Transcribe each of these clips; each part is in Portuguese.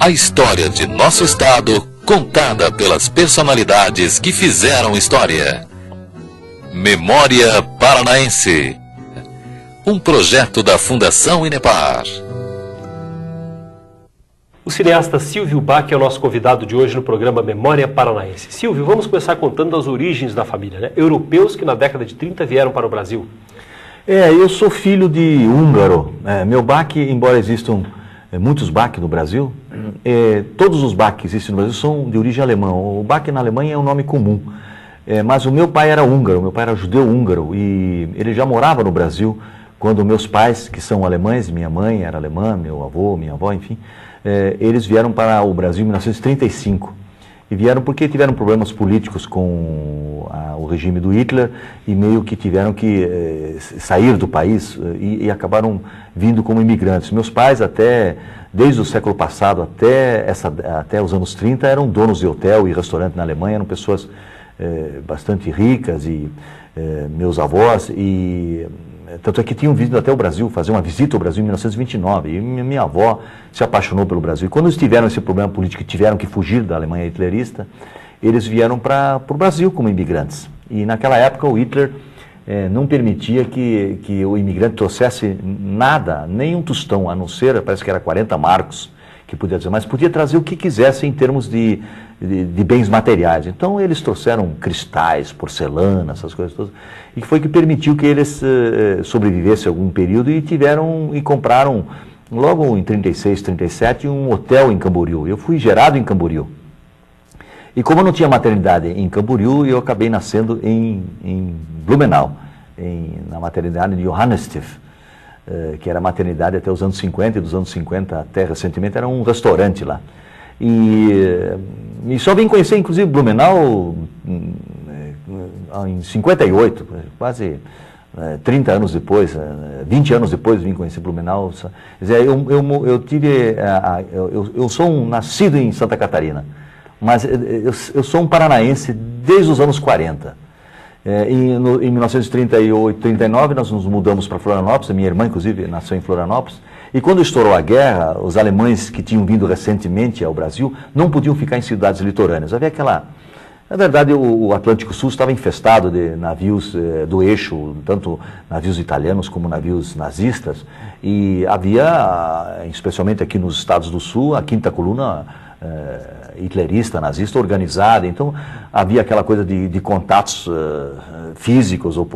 A história de nosso estado, contada pelas personalidades que fizeram história. Memória Paranaense. Um projeto da Fundação Inepar. O cineasta Silvio Bach é o nosso convidado de hoje no programa Memória Paranaense. Silvio, vamos começar contando as origens da família, né? Europeus que na década de 30 vieram para o Brasil. Eu sou filho de húngaro. Meu Bach, embora existam muitos Bach no Brasil, todos os Bach que existem no Brasil são de origem alemã. O Bach na Alemanha é um nome comum. Mas o meu pai era húngaro, meu pai era judeu húngaro e ele já morava no Brasil quando meus pais, que são alemães, minha mãe era alemã, meu avô, minha avó, enfim, eles vieram para o Brasil em 1935. E vieram porque tiveram problemas políticos com o regime do Hitler e meio que tiveram que sair do país e acabaram vindo como imigrantes. Meus pais, desde o século passado até os anos 30, eram donos de hotel e restaurante na Alemanha, eram pessoas bastante ricas e meus avós, tanto é que tinham vindo até o Brasil, fazer uma visita ao Brasil em 1929, e minha avó se apaixonou pelo Brasil. E quando eles tiveram esse problema político e tiveram que fugir da Alemanha hitlerista, eles vieram para o Brasil como imigrantes. E naquela época o Hitler não permitia que o imigrante trouxesse nada, nem um tostão, a não ser, parece que era 40 marcos, que podia dizer, mas podia trazer o que quisesse em termos de bens materiais. Então eles trouxeram cristais, porcelana, essas coisas todas, e foi que permitiu que eles sobrevivessem algum período e compraram, logo em 36, 37, um hotel em Camboriú. Eu fui gerado em Camboriú. E como eu não tinha maternidade em Camboriú, eu acabei nascendo em Blumenau, na maternidade de Johannestif, que era maternidade até os anos 50, e dos anos 50 até recentemente era um restaurante lá. E só vim conhecer, inclusive, Blumenau em 58, quase 30 anos depois, 20 anos depois vim conhecer Blumenau. Quer dizer, eu sou nascido em Santa Catarina, mas eu sou um paranaense desde os anos 40. Em 1938, 39, nós nos mudamos para Florianópolis, a minha irmã, inclusive, nasceu em Florianópolis, e quando estourou a guerra, os alemães que tinham vindo recentemente ao Brasil não podiam ficar em cidades litorâneas. Havia na verdade, o Atlântico Sul estava infestado de navios do eixo, tanto navios italianos como navios nazistas, e havia, especialmente aqui nos estados do Sul, a quinta coluna hitlerista, nazista, organizada. Então havia aquela coisa de contatos físicos ou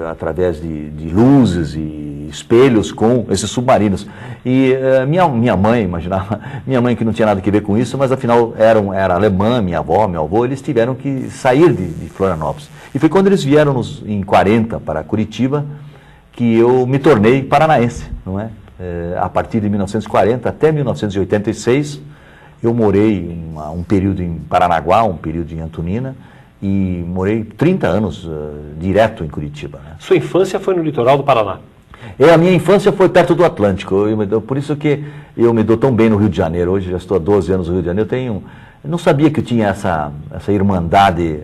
através de luzes e espelhos com esses submarinos. E minha mãe, imaginava, minha mãe que não tinha nada a ver com isso, mas afinal era alemã, minha avó, meu avô, eles tiveram que sair de Florianópolis. E foi quando eles vieram em 40 para Curitiba que eu me tornei paranaense, não é? A partir de 1940 até 1986, eu morei um período em Paranaguá, um período em Antonina, e morei 30 anos direto em Curitiba. Né? Sua infância foi no litoral do Paraná? A minha infância foi perto do Atlântico, por isso que eu me dou tão bem no Rio de Janeiro. Hoje já estou há 12 anos no Rio de Janeiro. Eu não sabia que eu tinha essa irmandade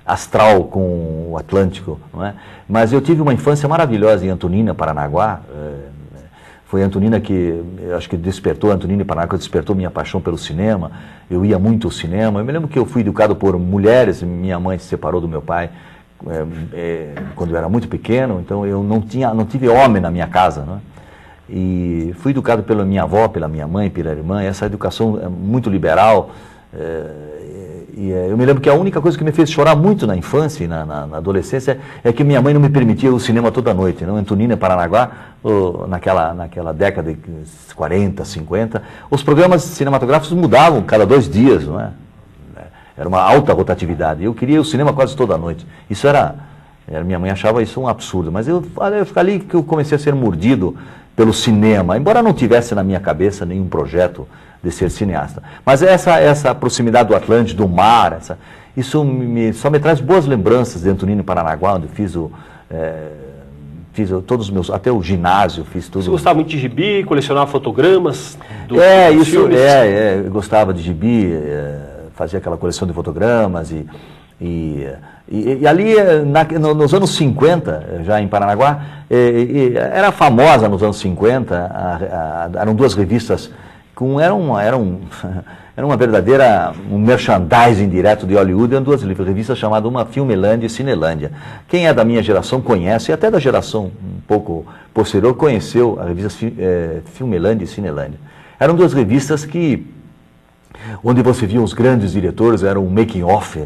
astral com o Atlântico, não é? Mas eu tive uma infância maravilhosa em Antonina, Paranaguá. Foi Antonina que, eu acho que Antonina e Paranaguá despertou minha paixão pelo cinema. Eu ia muito ao cinema. Eu me lembro que eu fui educado por mulheres. Minha mãe se separou do meu pai quando eu era muito pequeno, então eu não tive homem na minha casa, né? E fui educado pela minha avó, pela minha mãe, pela irmã. Essa educação é muito liberal. Eu me lembro que a única coisa que me fez chorar muito na infância e na adolescência é que minha mãe não me permitia o cinema toda noite. Não? Antonina e Paranaguá, naquela década de 40, 50, os programas cinematográficos mudavam cada 2 dias, não é? Era uma alta rotatividade. Eu queria o cinema quase toda noite. Isso minha mãe achava isso um absurdo, mas eu ali que eu comecei a ser mordido pelo cinema, embora não tivesse na minha cabeça nenhum projeto de ser cineasta. Mas essa proximidade do Atlântico, do mar, isso só me traz boas lembranças de Antonina e Paranaguá, onde fiz todos os meus, até o ginásio, fiz tudo. Você gostava muito de gibi, colecionava fotogramas? Dos filmes? Eu gostava de gibi, fazia aquela coleção de fotogramas e ali, nos anos 50, já em Paranaguá, era famosa nos anos 50, eram 2 revistas era uma verdadeira merchandising direto de Hollywood. Eram duas revistas chamadas uma Filmelândia e Cinelândia. Quem é da minha geração conhece, e até da geração um pouco posterior conheceu a revista Filmelândia e Cinelândia. Eram duas revistas onde você via os grandes diretores, era um making-off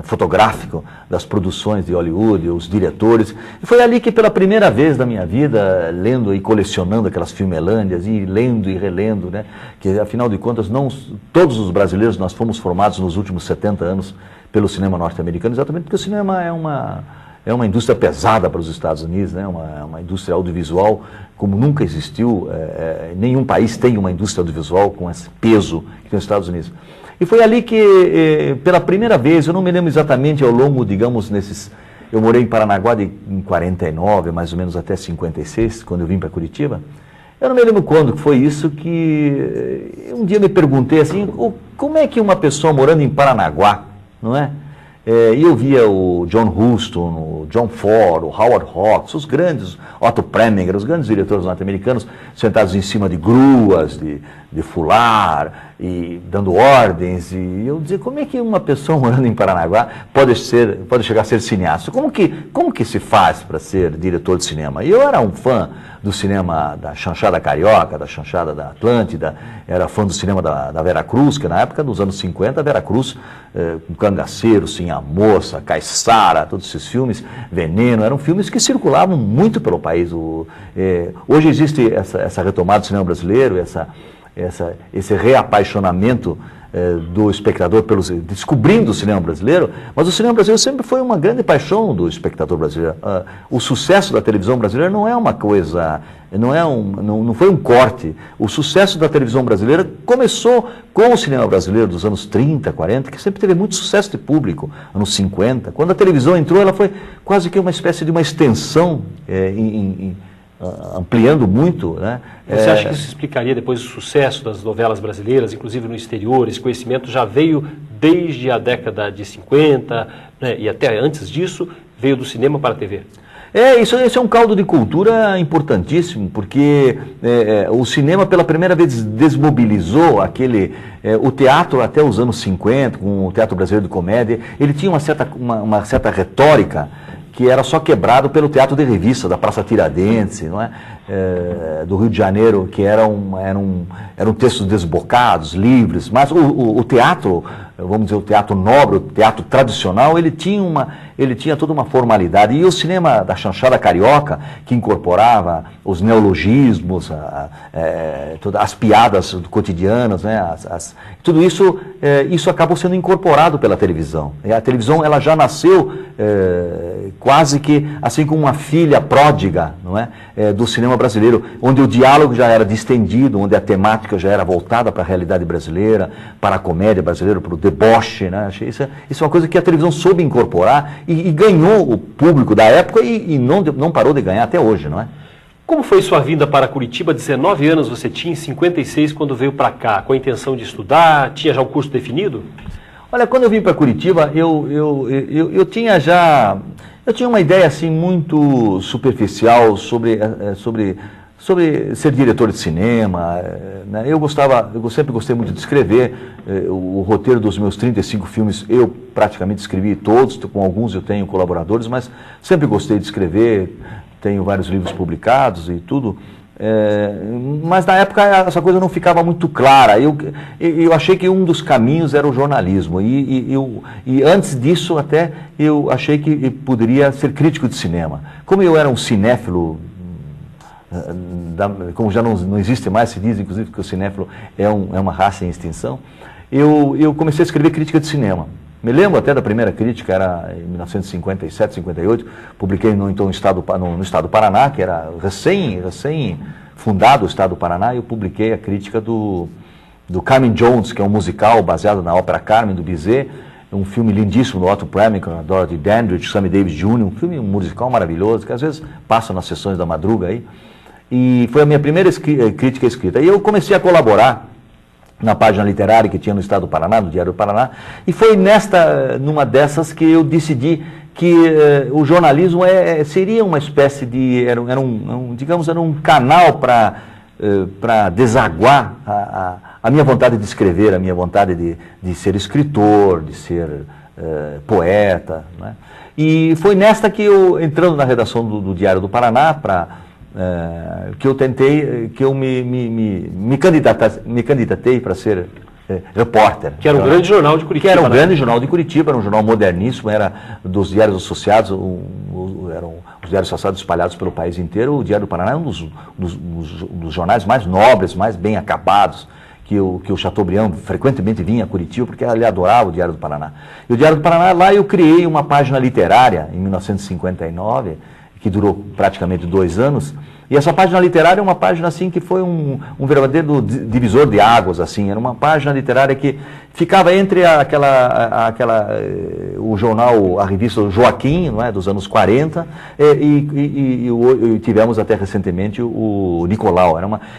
fotográfico das produções de Hollywood, os diretores. E foi ali que pela primeira vez da minha vida, lendo e colecionando aquelas filmelândias, e lendo e relendo, né, que afinal de contas todos os brasileiros nós fomos formados nos últimos 70 anos pelo cinema norte-americano, exatamente porque o cinema é uma indústria pesada para os Estados Unidos, né? Uma indústria audiovisual como nunca existiu. Nenhum país tem uma indústria audiovisual com esse peso que tem os Estados Unidos. E foi ali que, pela primeira vez, eu não me lembro exatamente ao longo, digamos, eu morei em Paranaguá em 49, mais ou menos até 56, quando eu vim para Curitiba. Eu não me lembro quando foi isso que um dia eu me perguntei assim, como é que uma pessoa morando em Paranaguá, não é? E eu via o John Huston, o John Ford, o Howard Hawks, os grandes, Otto Preminger, os grandes diretores norte-americanos sentados em cima de gruas, de fular, e dando ordens. E eu dizia, como é que uma pessoa morando em Paranaguá pode chegar a ser cineasta? Como que se faz para ser diretor de cinema? E eu era um fã do cinema da chanchada carioca, da chanchada da Atlântida, era fã do cinema da Vera Cruz, que na época, nos anos 50, a Vera Cruz, com Cangaceiro, Sim a Moça, Caiçara, todos esses filmes, Veneno, eram filmes que circulavam muito pelo país. Hoje existe essa retomada do cinema brasileiro, esse reapaixonamento do espectador descobrindo o cinema brasileiro, mas o cinema brasileiro sempre foi uma grande paixão do espectador brasileiro. O sucesso da televisão brasileira não é uma coisa, não foi um corte. O sucesso da televisão brasileira começou com o cinema brasileiro dos anos 30, 40, que sempre teve muito sucesso de público, anos 50. Quando a televisão entrou, ela foi quase que uma espécie de uma extensão ampliando muito, né? Você acha que isso explicaria depois o sucesso das novelas brasileiras, inclusive no exterior? Esse conhecimento já veio desde a década de 50, né, e até antes disso, veio do cinema para a TV? Esse é um caldo de cultura importantíssimo, porque o cinema pela primeira vez desmobilizou o teatro até os anos 50, com o Teatro Brasileiro de Comédia. Ele tinha uma certa retórica que era só quebrado pelo teatro de revista da Praça Tiradentes, não é? Do Rio de Janeiro, que eram textos desbocados, livres, mas o teatro, vamos dizer, o teatro nobre, o teatro tradicional, ele tinha toda uma formalidade. E o cinema da chanchada carioca, que incorporava os neologismos, as piadas cotidianas, né? Tudo isso, isso acabou sendo incorporado pela televisão. E a televisão, ela já nasceu quase que assim como uma filha pródiga, não é? Do cinema brasileiro, onde o diálogo já era distendido, onde a temática já era voltada para a realidade brasileira, para a comédia brasileira, para o deboche, né? Isso é uma coisa que a televisão soube incorporar e ganhou o público da época e não parou de ganhar até hoje, não é? Como foi sua vinda para Curitiba? 19 anos você tinha, em 56, quando veio para cá, com a intenção de estudar? Tinha já o curso definido? Olha, quando eu vim para Curitiba, eu tinha uma ideia assim muito superficial sobre ser diretor de cinema, né? Eu sempre gostei muito de escrever. O roteiro dos meus 35 filmes eu praticamente escrevi todos, com alguns eu tenho colaboradores, mas sempre gostei de escrever, tenho vários livros publicados e tudo. Mas na época essa coisa não ficava muito clara. Eu achei que um dos caminhos era o jornalismo e antes disso até eu achei que poderia ser crítico de cinema. Como eu era um cinéfilo, como já não existe mais, se diz inclusive que o cinéfilo é uma raça em extinção, eu comecei a escrever crítica de cinema. Me lembro até da primeira crítica, era em 1957, 58, publiquei no estado do Paraná, que era recém fundado o estado do Paraná, e eu publiquei a crítica do Carmen Jones, que é um musical baseado na ópera Carmen, do Bizet, um filme lindíssimo do Otto Preminger, Dorothy Dandridge, Sammy Davis Jr., um musical maravilhoso, que às vezes passa nas sessões da madruga aí, e foi a minha primeira crítica escrita. E eu comecei a colaborar na página literária que tinha no estado do Paraná, no Diário do Paraná, e foi numa dessas que eu decidi que o jornalismo seria uma espécie de, era um canal para para desaguar a minha vontade de escrever, a minha vontade de ser escritor, de ser poeta, né? E foi nesta que eu, entrando na redação do Diário do Paraná, que eu tentei, que eu me candidatei para ser repórter. Que era um grande jornal de Curitiba. Que era um grande jornal de Curitiba, era um jornal moderníssimo, era dos diários associados, eram os diários associados espalhados pelo país inteiro. O Diário do Paraná é um dos jornais mais nobres, mais bem acabados, que o Chateaubriand frequentemente vinha a Curitiba, porque ele adorava o Diário do Paraná. E o Diário do Paraná, lá eu criei uma página literária, em 1959, que durou praticamente 2 anos. E essa página literária é uma página assim que foi um verdadeiro divisor de águas, assim. Era uma página literária que ficava entre o jornal, a revista Joaquim, não é, dos anos 40, e tivemos até recentemente o Nicolau.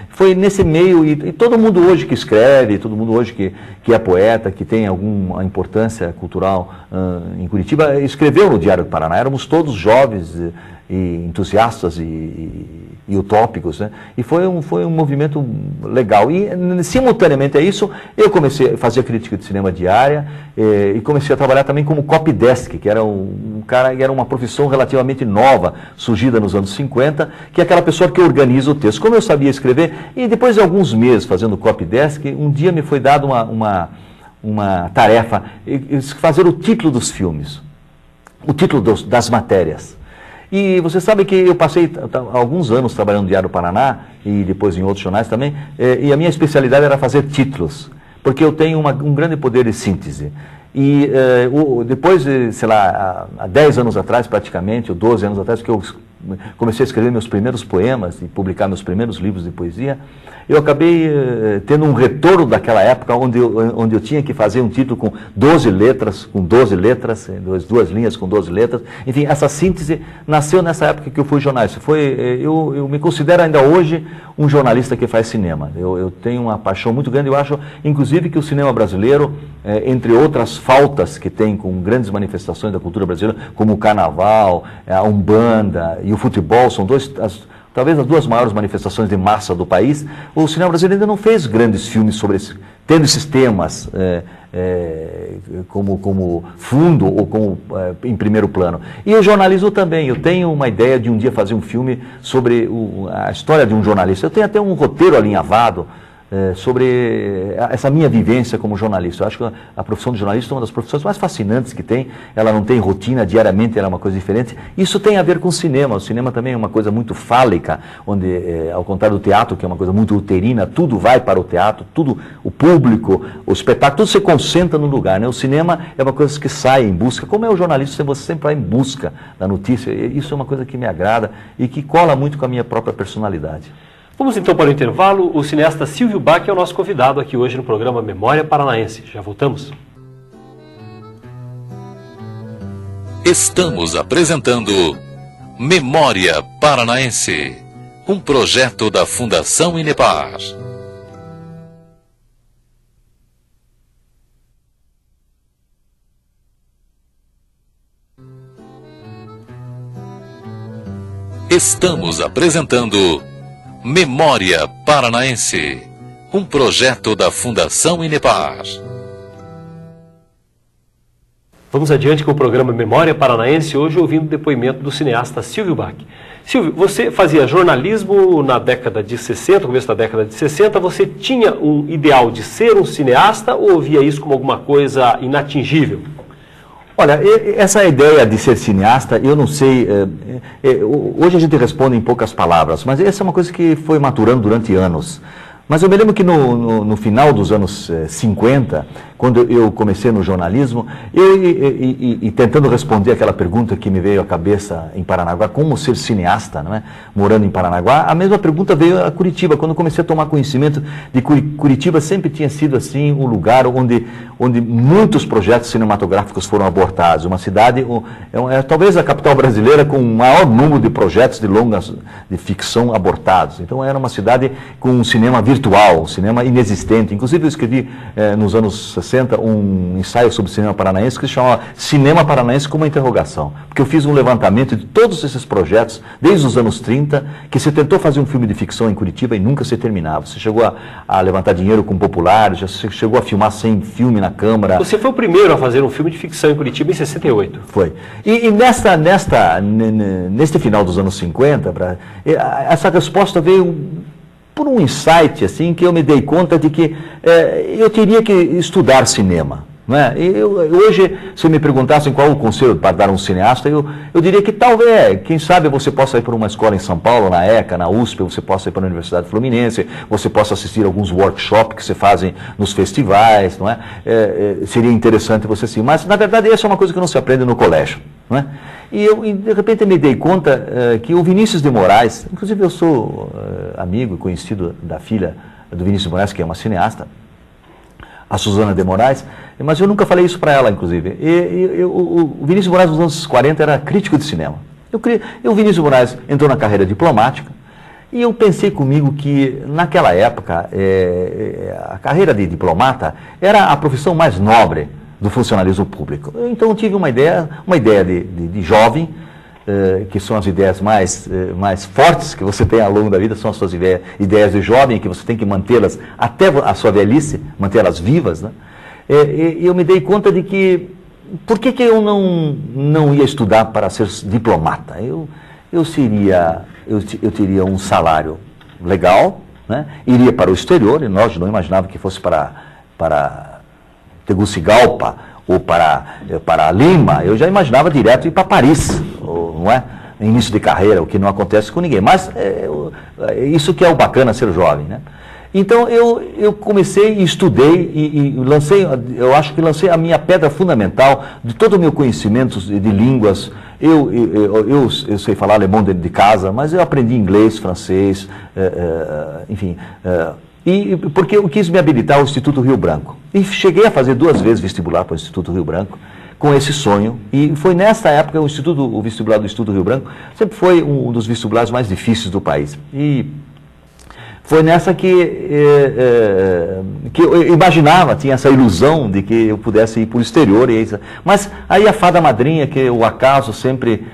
Foi nesse meio, e todo mundo hoje que escreve, todo mundo hoje que é poeta, que tem alguma importância cultural em Curitiba, escreveu no Diário do Paraná. Éramos todos jovens e entusiastas e utópicos, né? E foi um movimento legal. E, simultaneamente a isso, eu comecei a fazer crítica de cinema diária e comecei a trabalhar também como copydesk, que era era uma profissão relativamente nova, surgida nos anos 50, que é aquela pessoa que organiza o texto. Como eu sabia escrever, e depois de alguns meses fazendo copydesk, um dia me foi dado uma tarefa, fazer o título dos filmes, o título das matérias. E você sabe que eu passei alguns anos trabalhando no Diário do Paraná e depois em outros jornais também, e a minha especialidade era fazer títulos, porque eu tenho um grande poder de síntese. E depois, sei lá, há 10 anos atrás praticamente, ou 12 anos atrás, que eu comecei a escrever meus primeiros poemas e publicar meus primeiros livros de poesia, eu acabei tendo um retorno daquela época onde eu tinha que fazer um título com 12 letras, 2 linhas com 12 letras. Enfim, essa síntese nasceu nessa época que eu fui jornalista. Eu me considero ainda hoje um jornalista que faz cinema. Eu tenho uma paixão muito grande. Eu acho, inclusive, que o cinema brasileiro, entre outras faltas que tem com grandes manifestações da cultura brasileira, como o carnaval, a Umbanda e o futebol, são talvez as 2 maiores manifestações de massa do país, o cinema brasileiro ainda não fez grandes filmes tendo esses temas como fundo ou como em primeiro plano. E o jornalismo também. Eu tenho uma ideia de um dia fazer um filme sobre a história de um jornalista. Eu tenho até um roteiro alinhavado sobre essa minha vivência como jornalista. Eu acho que a profissão de jornalista é uma das profissões mais fascinantes que tem. Ela não tem rotina, diariamente ela é uma coisa diferente. Isso tem a ver com o cinema. O cinema também é uma coisa muito fálica, onde, ao contrário do teatro, que é uma coisa muito uterina, tudo vai para o teatro, tudo, o público, o espetáculo, tudo se concentra no lugar, né? O cinema é uma coisa que sai em busca, como é o jornalista, você sempre vai em busca da notícia. Isso é uma coisa que me agrada e que cola muito com a minha própria personalidade. Vamos então para o intervalo. O cineasta Silvio Bach é o nosso convidado aqui hoje no programa Memória Paranaense. Já voltamos. Estamos apresentando Memória Paranaense, um projeto da Fundação Inepar. Estamos apresentando Memória Paranaense, um projeto da Fundação Inepar. Vamos adiante com o programa Memória Paranaense, hoje ouvindo o depoimento do cineasta Silvio Bach. Silvio, você fazia jornalismo na década de 60, começo da década de 60, você tinha um ideal de ser um cineasta ou via isso como alguma coisa inatingível? Olha, essa ideia de ser cineasta, eu não sei, hoje a gente responde em poucas palavras, mas essa é uma coisa que foi maturando durante anos. Mas eu me lembro que no final dos anos 50, quando eu comecei no jornalismo, e tentando responder aquela pergunta que me veio à cabeça em Paranaguá, como ser cineasta, não é? Morando em Paranaguá, a mesma pergunta veio a Curitiba. Quando eu comecei a tomar conhecimento de Curitiba, sempre tinha sido assim um lugar onde muitos projetos cinematográficos foram abortados. Uma cidade, talvez a capital brasileira com o maior número de projetos de longas de ficção abortados. Então era uma cidade com um cinema virtual, um cinema inexistente. Inclusive eu escrevi nos anos 60, um ensaio sobre cinema paranaense que se chamava Cinema Paranaense com uma interrogação. Porque eu fiz um levantamento de todos esses projetos, desde os anos 30, que se tentou fazer um filme de ficção em Curitiba e nunca se terminava. Você chegou a levantar dinheiro com populares, já chegou a filmar sem filme na Câmara. Você foi o primeiro a fazer um filme de ficção em Curitiba em 68. Foi. E neste final dos anos 50, essa resposta veio por um insight, assim, que eu me dei conta de que eu teria que estudar cinema. Não é? Hoje, se me perguntassem qual o conselho para dar a um cineasta, eu diria que talvez, quem sabe você possa ir para uma escola em São Paulo, na ECA, na USP, você possa ir para a Universidade Fluminense, você possa assistir alguns workshops que se fazem nos festivais, não é? Seria interessante você sim, mas na verdade essa é uma coisa que não se aprende no colégio, não é? E de repente me dei conta que o Vinícius de Moraes, inclusive eu sou amigo e conhecido da filha do Vinícius de Moraes, que é uma cineasta, a Suzana de Moraes, mas eu nunca falei isso para ela, inclusive. O Vinícius de Moraes, nos anos 40, era crítico de cinema. O Vinícius de Moraes entrou na carreira diplomática e eu pensei comigo que, naquela época, a carreira de diplomata era a profissão mais nobre do funcionalismo público. Então eu tive uma ideia de jovem, que são as ideias mais fortes que você tem ao longo da vida, são as suas ideias de jovem, que você tem que mantê-las até a sua velhice, mantê-las vivas, né? E eu me dei conta de que, por que eu não ia estudar para ser diplomata? Eu teria um salário legal, né? Iria para o exterior, e nós não imaginávamos que fosse para Tegucigalpa ou para Lima, eu já imaginava direto ir para Paris, não é? Início de carreira, o que não acontece com ninguém. Mas isso que é o bacana ser jovem, né? Então eu comecei e estudei e lancei, eu acho que lancei a minha pedra fundamental de todo o meu conhecimento de línguas. Eu sei falar alemão dentro de casa, mas eu aprendi inglês, francês, enfim. Porque eu quis me habilitar ao Instituto Rio Branco. E cheguei a fazer 2 vezes vestibular para o Instituto Rio Branco, com esse sonho. E foi nessa época, o vestibular do Instituto Rio Branco sempre foi um dos vestibulares mais difíceis do país. E foi nessa que eu imaginava, tinha essa ilusão de que eu pudesse ir para o exterior. Mas aí a fada madrinha, que o acaso sempre,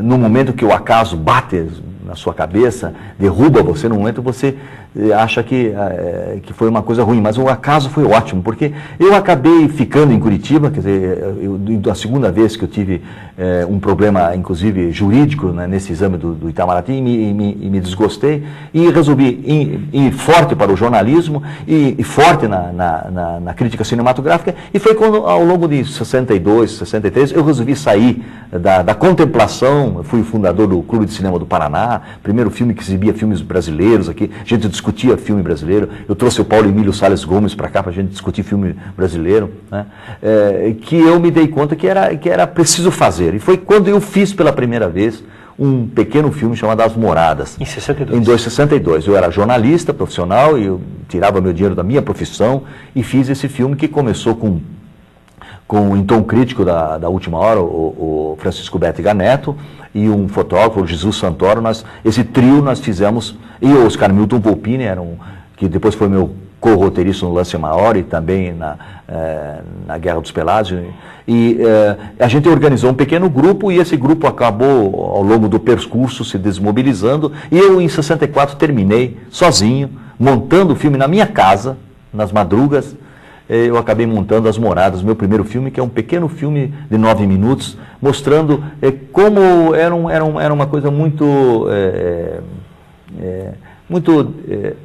no momento que o acaso bate na sua cabeça, derruba você, no momento você acha que foi uma coisa ruim, mas o acaso foi ótimo, porque eu acabei ficando em Curitiba, quer dizer, a segunda vez que eu tive um problema, inclusive jurídico, né, nesse exame do Itamaraty, e me desgostei, e resolvi ir forte para o jornalismo, e forte na crítica cinematográfica, e foi quando, ao longo de 62, 63, eu resolvi sair da contemplação. Eu fui o fundador do Clube de Cinema do Paraná, primeiro filme que exibia filmes brasileiros aqui, a gente discutia filme brasileiro. Eu trouxe o Paulo Emílio Salles Gomes para cá para a gente discutir filme brasileiro, né? Que eu me dei conta que era preciso fazer. E foi quando eu fiz pela primeira vez um pequeno filme chamado As Moradas. Em 62? Em 62. Eu era jornalista profissional e eu tirava meu dinheiro da minha profissão e fiz esse filme que começou com um tom crítico da Última Hora, o Francisco Bétega Neto, e um fotógrafo, o Jesus Santoro. Esse trio nós fizemos, e o Oscar Milton Volpini, que depois foi meu co-roteirista no Lance Maior e também na Guerra dos Pelágios. E a gente organizou um pequeno grupo, e esse grupo acabou, ao longo do percurso, se desmobilizando, e eu, em 64, terminei sozinho, montando o filme na minha casa, nas madrugas. Eu acabei montando As Moradas, meu primeiro filme, que é um pequeno filme de 9 minutos, mostrando como era uma coisa muito,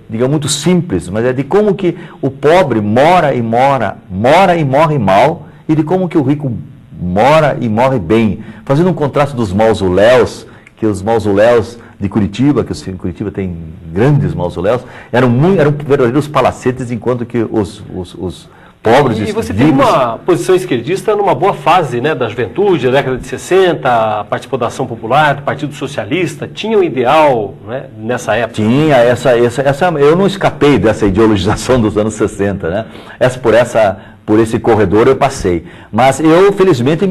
digamos, muito simples, mas é de como que o pobre mora e morre mal, e de como que o rico mora e morre bem, fazendo um contraste dos mausoléus, que os mausoléus de Curitiba, que Curitiba tem grandes mausoléus, eram verdadeiros palacetes, enquanto que os pobres... E você tem uma posição esquerdista numa boa fase, né, da juventude, da década de 60, participou da Ação Popular, do Partido Socialista, tinha um ideal, né, nessa época? Tinha, eu não escapei dessa ideologização dos anos 60, né? Por esse corredor eu passei. Mas eu, felizmente,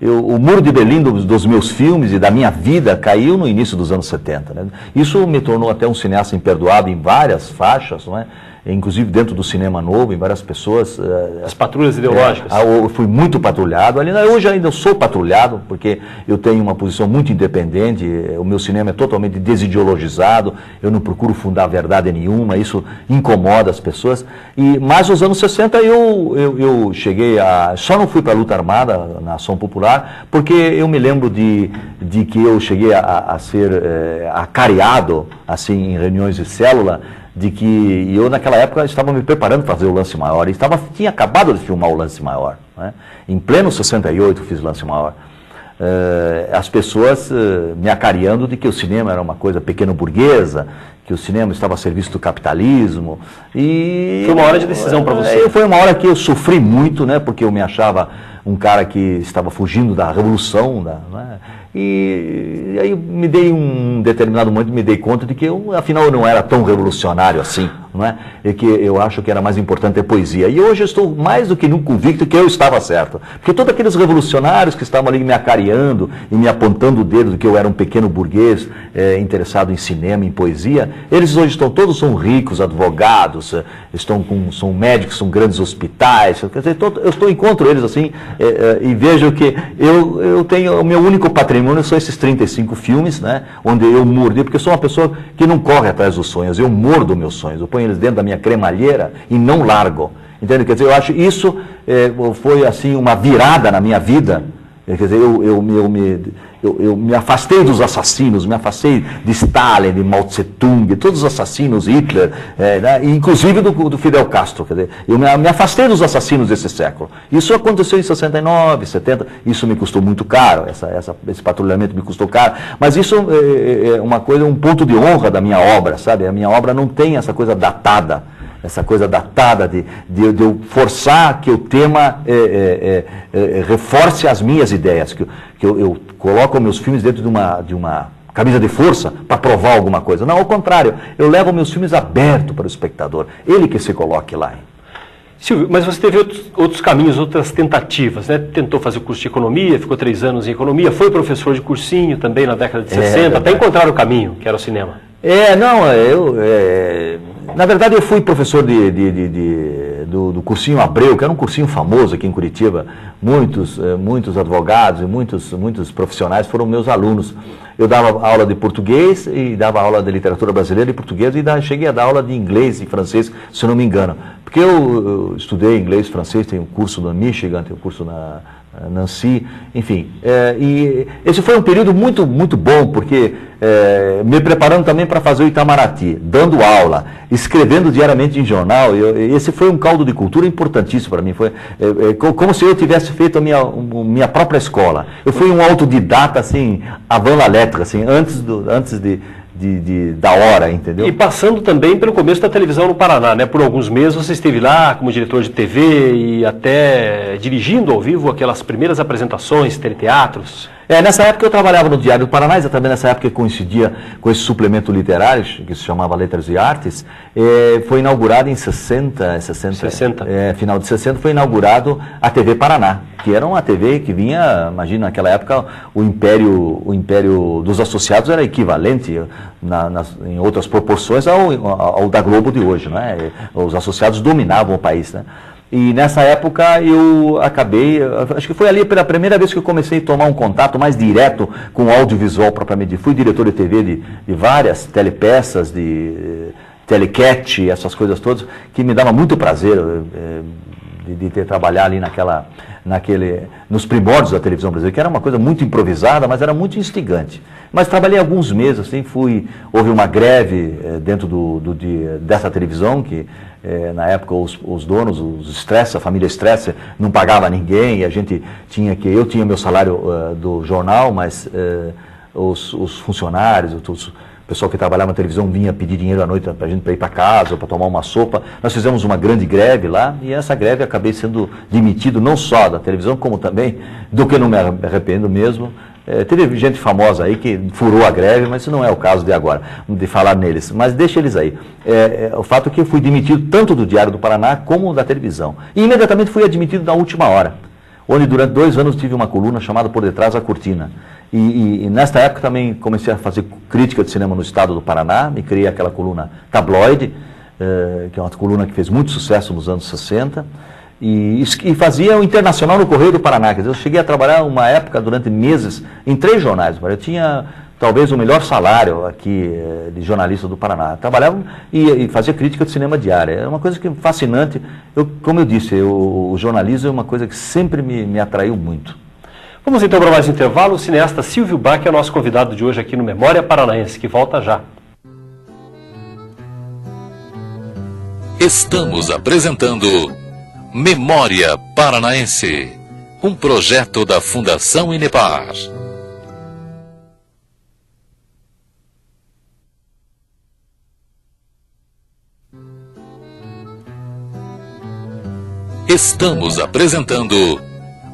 o muro de Berlim dos meus filmes e da minha vida caiu no início dos anos 70. Né? Isso me tornou até um cineasta imperdoável em várias faixas, não é? inclusive dentro do cinema novo, em várias pessoas. As patrulhas ideológicas. Eu fui muito patrulhado. Hoje ainda eu sou patrulhado, porque eu tenho uma posição muito independente, o meu cinema é totalmente desideologizado, eu não procuro fundar verdade nenhuma, isso incomoda as pessoas. Mas nos anos 60 eu cheguei a... Só não fui para a luta armada, na ação popular, porque eu me lembro de que eu cheguei a ser acariado, assim, em reuniões de célula, de que eu naquela época estava me preparando para fazer o Lance Maior, e tinha acabado de filmar o Lance Maior, né? Em pleno 68 fiz o Lance Maior. As pessoas me acariando de que o cinema era uma coisa pequeno-burguesa, que o cinema estava a serviço do capitalismo. E foi uma hora de decisão para você. Foi uma hora que eu sofri muito, né, porque eu me achava um cara que estava fugindo da revolução, né? E aí um determinado momento me dei conta de que afinal eu não era tão revolucionário assim, não é? E que eu acho que era mais importante ter poesia. E hoje eu estou mais do que nunca convicto que eu estava certo. Porque todos aqueles revolucionários que estavam ali me acariando e me apontando o dedo de que eu era um pequeno burguês interessado em cinema, em poesia, eles hoje são ricos, advogados, são médicos, são grandes hospitais. Quer dizer, encontro eles assim e vejo que eu tenho o meu único patrimônio são esses 35 filmes, né, onde eu mordi, porque eu sou uma pessoa que não corre atrás dos sonhos, eu mordo meus sonhos, eu ponho eles dentro da minha cremalheira e não largo, entende? Quer dizer, eu acho isso foi assim uma virada na minha vida. Quer dizer, eu me afastei dos assassinos, me afastei de Stalin, de Mao Tse-tung, de todos os assassinos, Hitler, né, inclusive do Fidel Castro. Quer dizer, eu me afastei dos assassinos desse século. Isso aconteceu em 69, 70, isso me custou muito caro, esse patrulhamento me custou caro, mas isso é uma coisa, um ponto de honra da minha obra, sabe? A minha obra não tem essa coisa datada. De eu forçar que o tema reforce as minhas ideias, que eu coloco meus filmes dentro de uma camisa de força para provar alguma coisa. Não, ao contrário, eu levo meus filmes abertos para o espectador, ele que se coloque lá. Silvio, mas você teve outros caminhos, outras tentativas, né? Tentou fazer o curso de economia, ficou 3 anos em economia, foi professor de cursinho também na década de 60, até encontrar o caminho, que era o cinema. Na verdade eu fui professor do cursinho Abreu, que era um cursinho famoso aqui em Curitiba. Muitos advogados e muitos profissionais foram meus alunos. Eu dava aula de português e dava aula de literatura brasileira e português e cheguei a dar aula de inglês e francês, se eu não me engano. Porque eu estudei inglês e francês, tenho um curso na Michigan, tenho um curso na Nancy, enfim. E esse foi um período muito, muito bom, porque me preparando também para fazer o Itamaraty, dando aula, escrevendo diariamente em jornal. Esse foi um caldo de cultura importantíssimo para mim. Foi como se eu tivesse feito a minha própria escola. Eu fui um autodidata, assim, avant la lettre, assim, antes da hora, entendeu? E passando também pelo começo da televisão no Paraná, né? Por alguns meses você esteve lá como diretor de TV e até dirigindo ao vivo aquelas primeiras apresentações, teleteatros. Nessa época eu trabalhava no Diário do Paraná, exatamente nessa época que coincidia com esse suplemento literário, que se chamava Letras e Artes. Foi inaugurado em 60. Final de 60 foi inaugurado a TV Paraná, que era uma TV que vinha, imagina, naquela época o império dos associados era equivalente em outras proporções ao da Globo de hoje, né? Os associados dominavam o país, né? E nessa época eu acabei, acho que foi ali pela primeira vez que eu comecei a tomar um contato mais direto com o audiovisual propriamente. Fui diretor de TV de várias telepeças, de telecat, essas coisas todas, que me dava muito prazer de ter trabalhado ali nos primórdios da televisão brasileira, que era uma coisa muito improvisada, mas era muito instigante. Mas trabalhei alguns meses, assim, houve uma greve dentro dessa televisão, que na época os donos, a família Stress, não pagava ninguém, e eu tinha meu salário do jornal, mas os funcionários, o pessoal que trabalhava na televisão vinha pedir dinheiro à noite para a gente ir para casa, para tomar uma sopa. Nós fizemos uma grande greve lá, e essa greve acabei sendo demitido não só da televisão, como também, do que não me arrependo mesmo. Teve gente famosa aí que furou a greve, mas isso não é o caso de agora, de falar neles. Mas deixa eles aí. O fato é que eu fui demitido tanto do Diário do Paraná como da televisão. E imediatamente fui admitido na última hora, onde durante 2 anos tive uma coluna chamada Por Detrás da Cortina. E nesta época também comecei a fazer crítica de cinema no estado do Paraná, me criei aquela coluna tabloide, que é uma coluna que fez muito sucesso nos anos 60, e fazia o Internacional no Correio do Paraná. Quer dizer, eu cheguei a trabalhar uma época, durante meses, em 3 jornais. Eu tinha talvez o melhor salário aqui de jornalista do Paraná. Trabalhava e fazia crítica de cinema diária. É uma coisa que fascinante. Como eu disse, o jornalismo é uma coisa que sempre me atraiu muito. Vamos então para mais um intervalo. O cineasta Silvio Bach é o nosso convidado de hoje aqui no Memória Paranaense, que volta já. Estamos apresentando Memória Paranaense, um projeto da Fundação Inepar. Estamos apresentando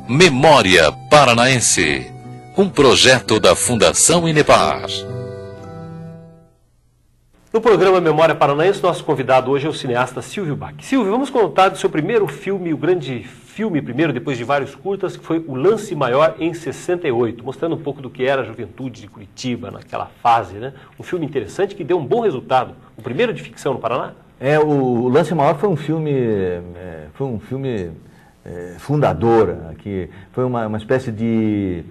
Memória Paranaense, um projeto da Fundação Inepar. No programa Memória Paranaense, nosso convidado hoje é o cineasta Silvio Bach. Silvio, vamos contar do seu primeiro filme, o grande filme, primeiro depois de vários curtas, que foi O Lance Maior, em 68, mostrando um pouco do que era a juventude de Curitiba naquela fase, né? Um filme interessante que deu um bom resultado, o primeiro de ficção no Paraná. O Lance Maior foi um filme fundador, que foi uma espécie de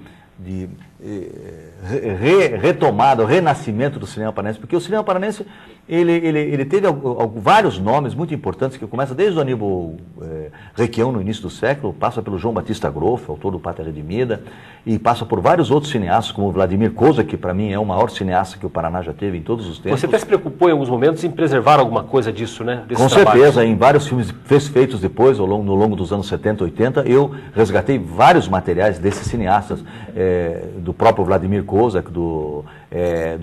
retomada, o renascimento do cinema paranaense, porque o cinema paranaense ele teve vários nomes muito importantes, que começa desde o Aníbal Requião, no início do século, passa pelo João Batista Groff, autor do Pátria Redimida, e passa por vários outros cineastas, como o Vladimir Kozak, que para mim é o maior cineasta que o Paraná já teve em todos os tempos. Você até se preocupou em alguns momentos em preservar alguma coisa disso, né? Com certeza, em vários filmes feitos depois, no longo dos anos 70, 80, eu resgatei vários materiais desses cineastas, do próprio Vladimir Kozak, do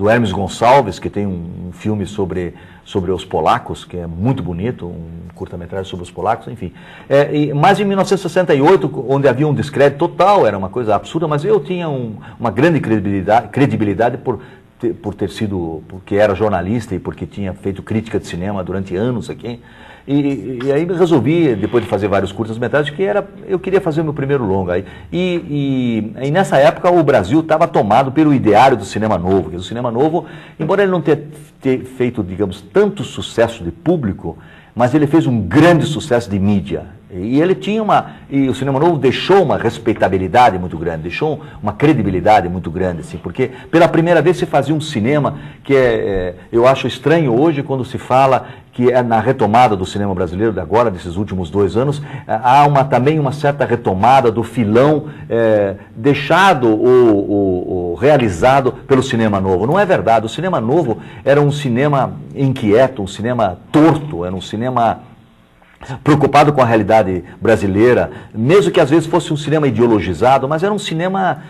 Hermes Gonçalves, que tem um filme sobre os polacos, que é muito bonito, um curta-metragem sobre os polacos, enfim. Mas em 1968, onde havia um descrédito total, era uma coisa absurda, mas eu tinha uma grande credibilidade porque era jornalista e porque tinha feito crítica de cinema durante anos aqui. E aí resolvi, depois de fazer vários curtas-metragens, que eu queria fazer o meu primeiro longa. E nessa época o Brasil estava tomado pelo ideário do cinema novo. O cinema novo, embora ele não tenha feito, digamos, tanto sucesso de público, mas ele fez um grande sucesso de mídia. E o cinema novo deixou uma respeitabilidade muito grande, deixou uma credibilidade muito grande, assim, porque pela primeira vez se fazia um cinema que eu acho estranho hoje quando se fala que na retomada do cinema brasileiro agora, desses últimos 2 anos, há também uma certa retomada do filão deixado ou realizado pelo cinema novo. Não é verdade, o cinema novo era um cinema inquieto, um cinema torto, era um cinema preocupado com a realidade brasileira, mesmo que às vezes fosse um cinema ideologizado, mas era um cinema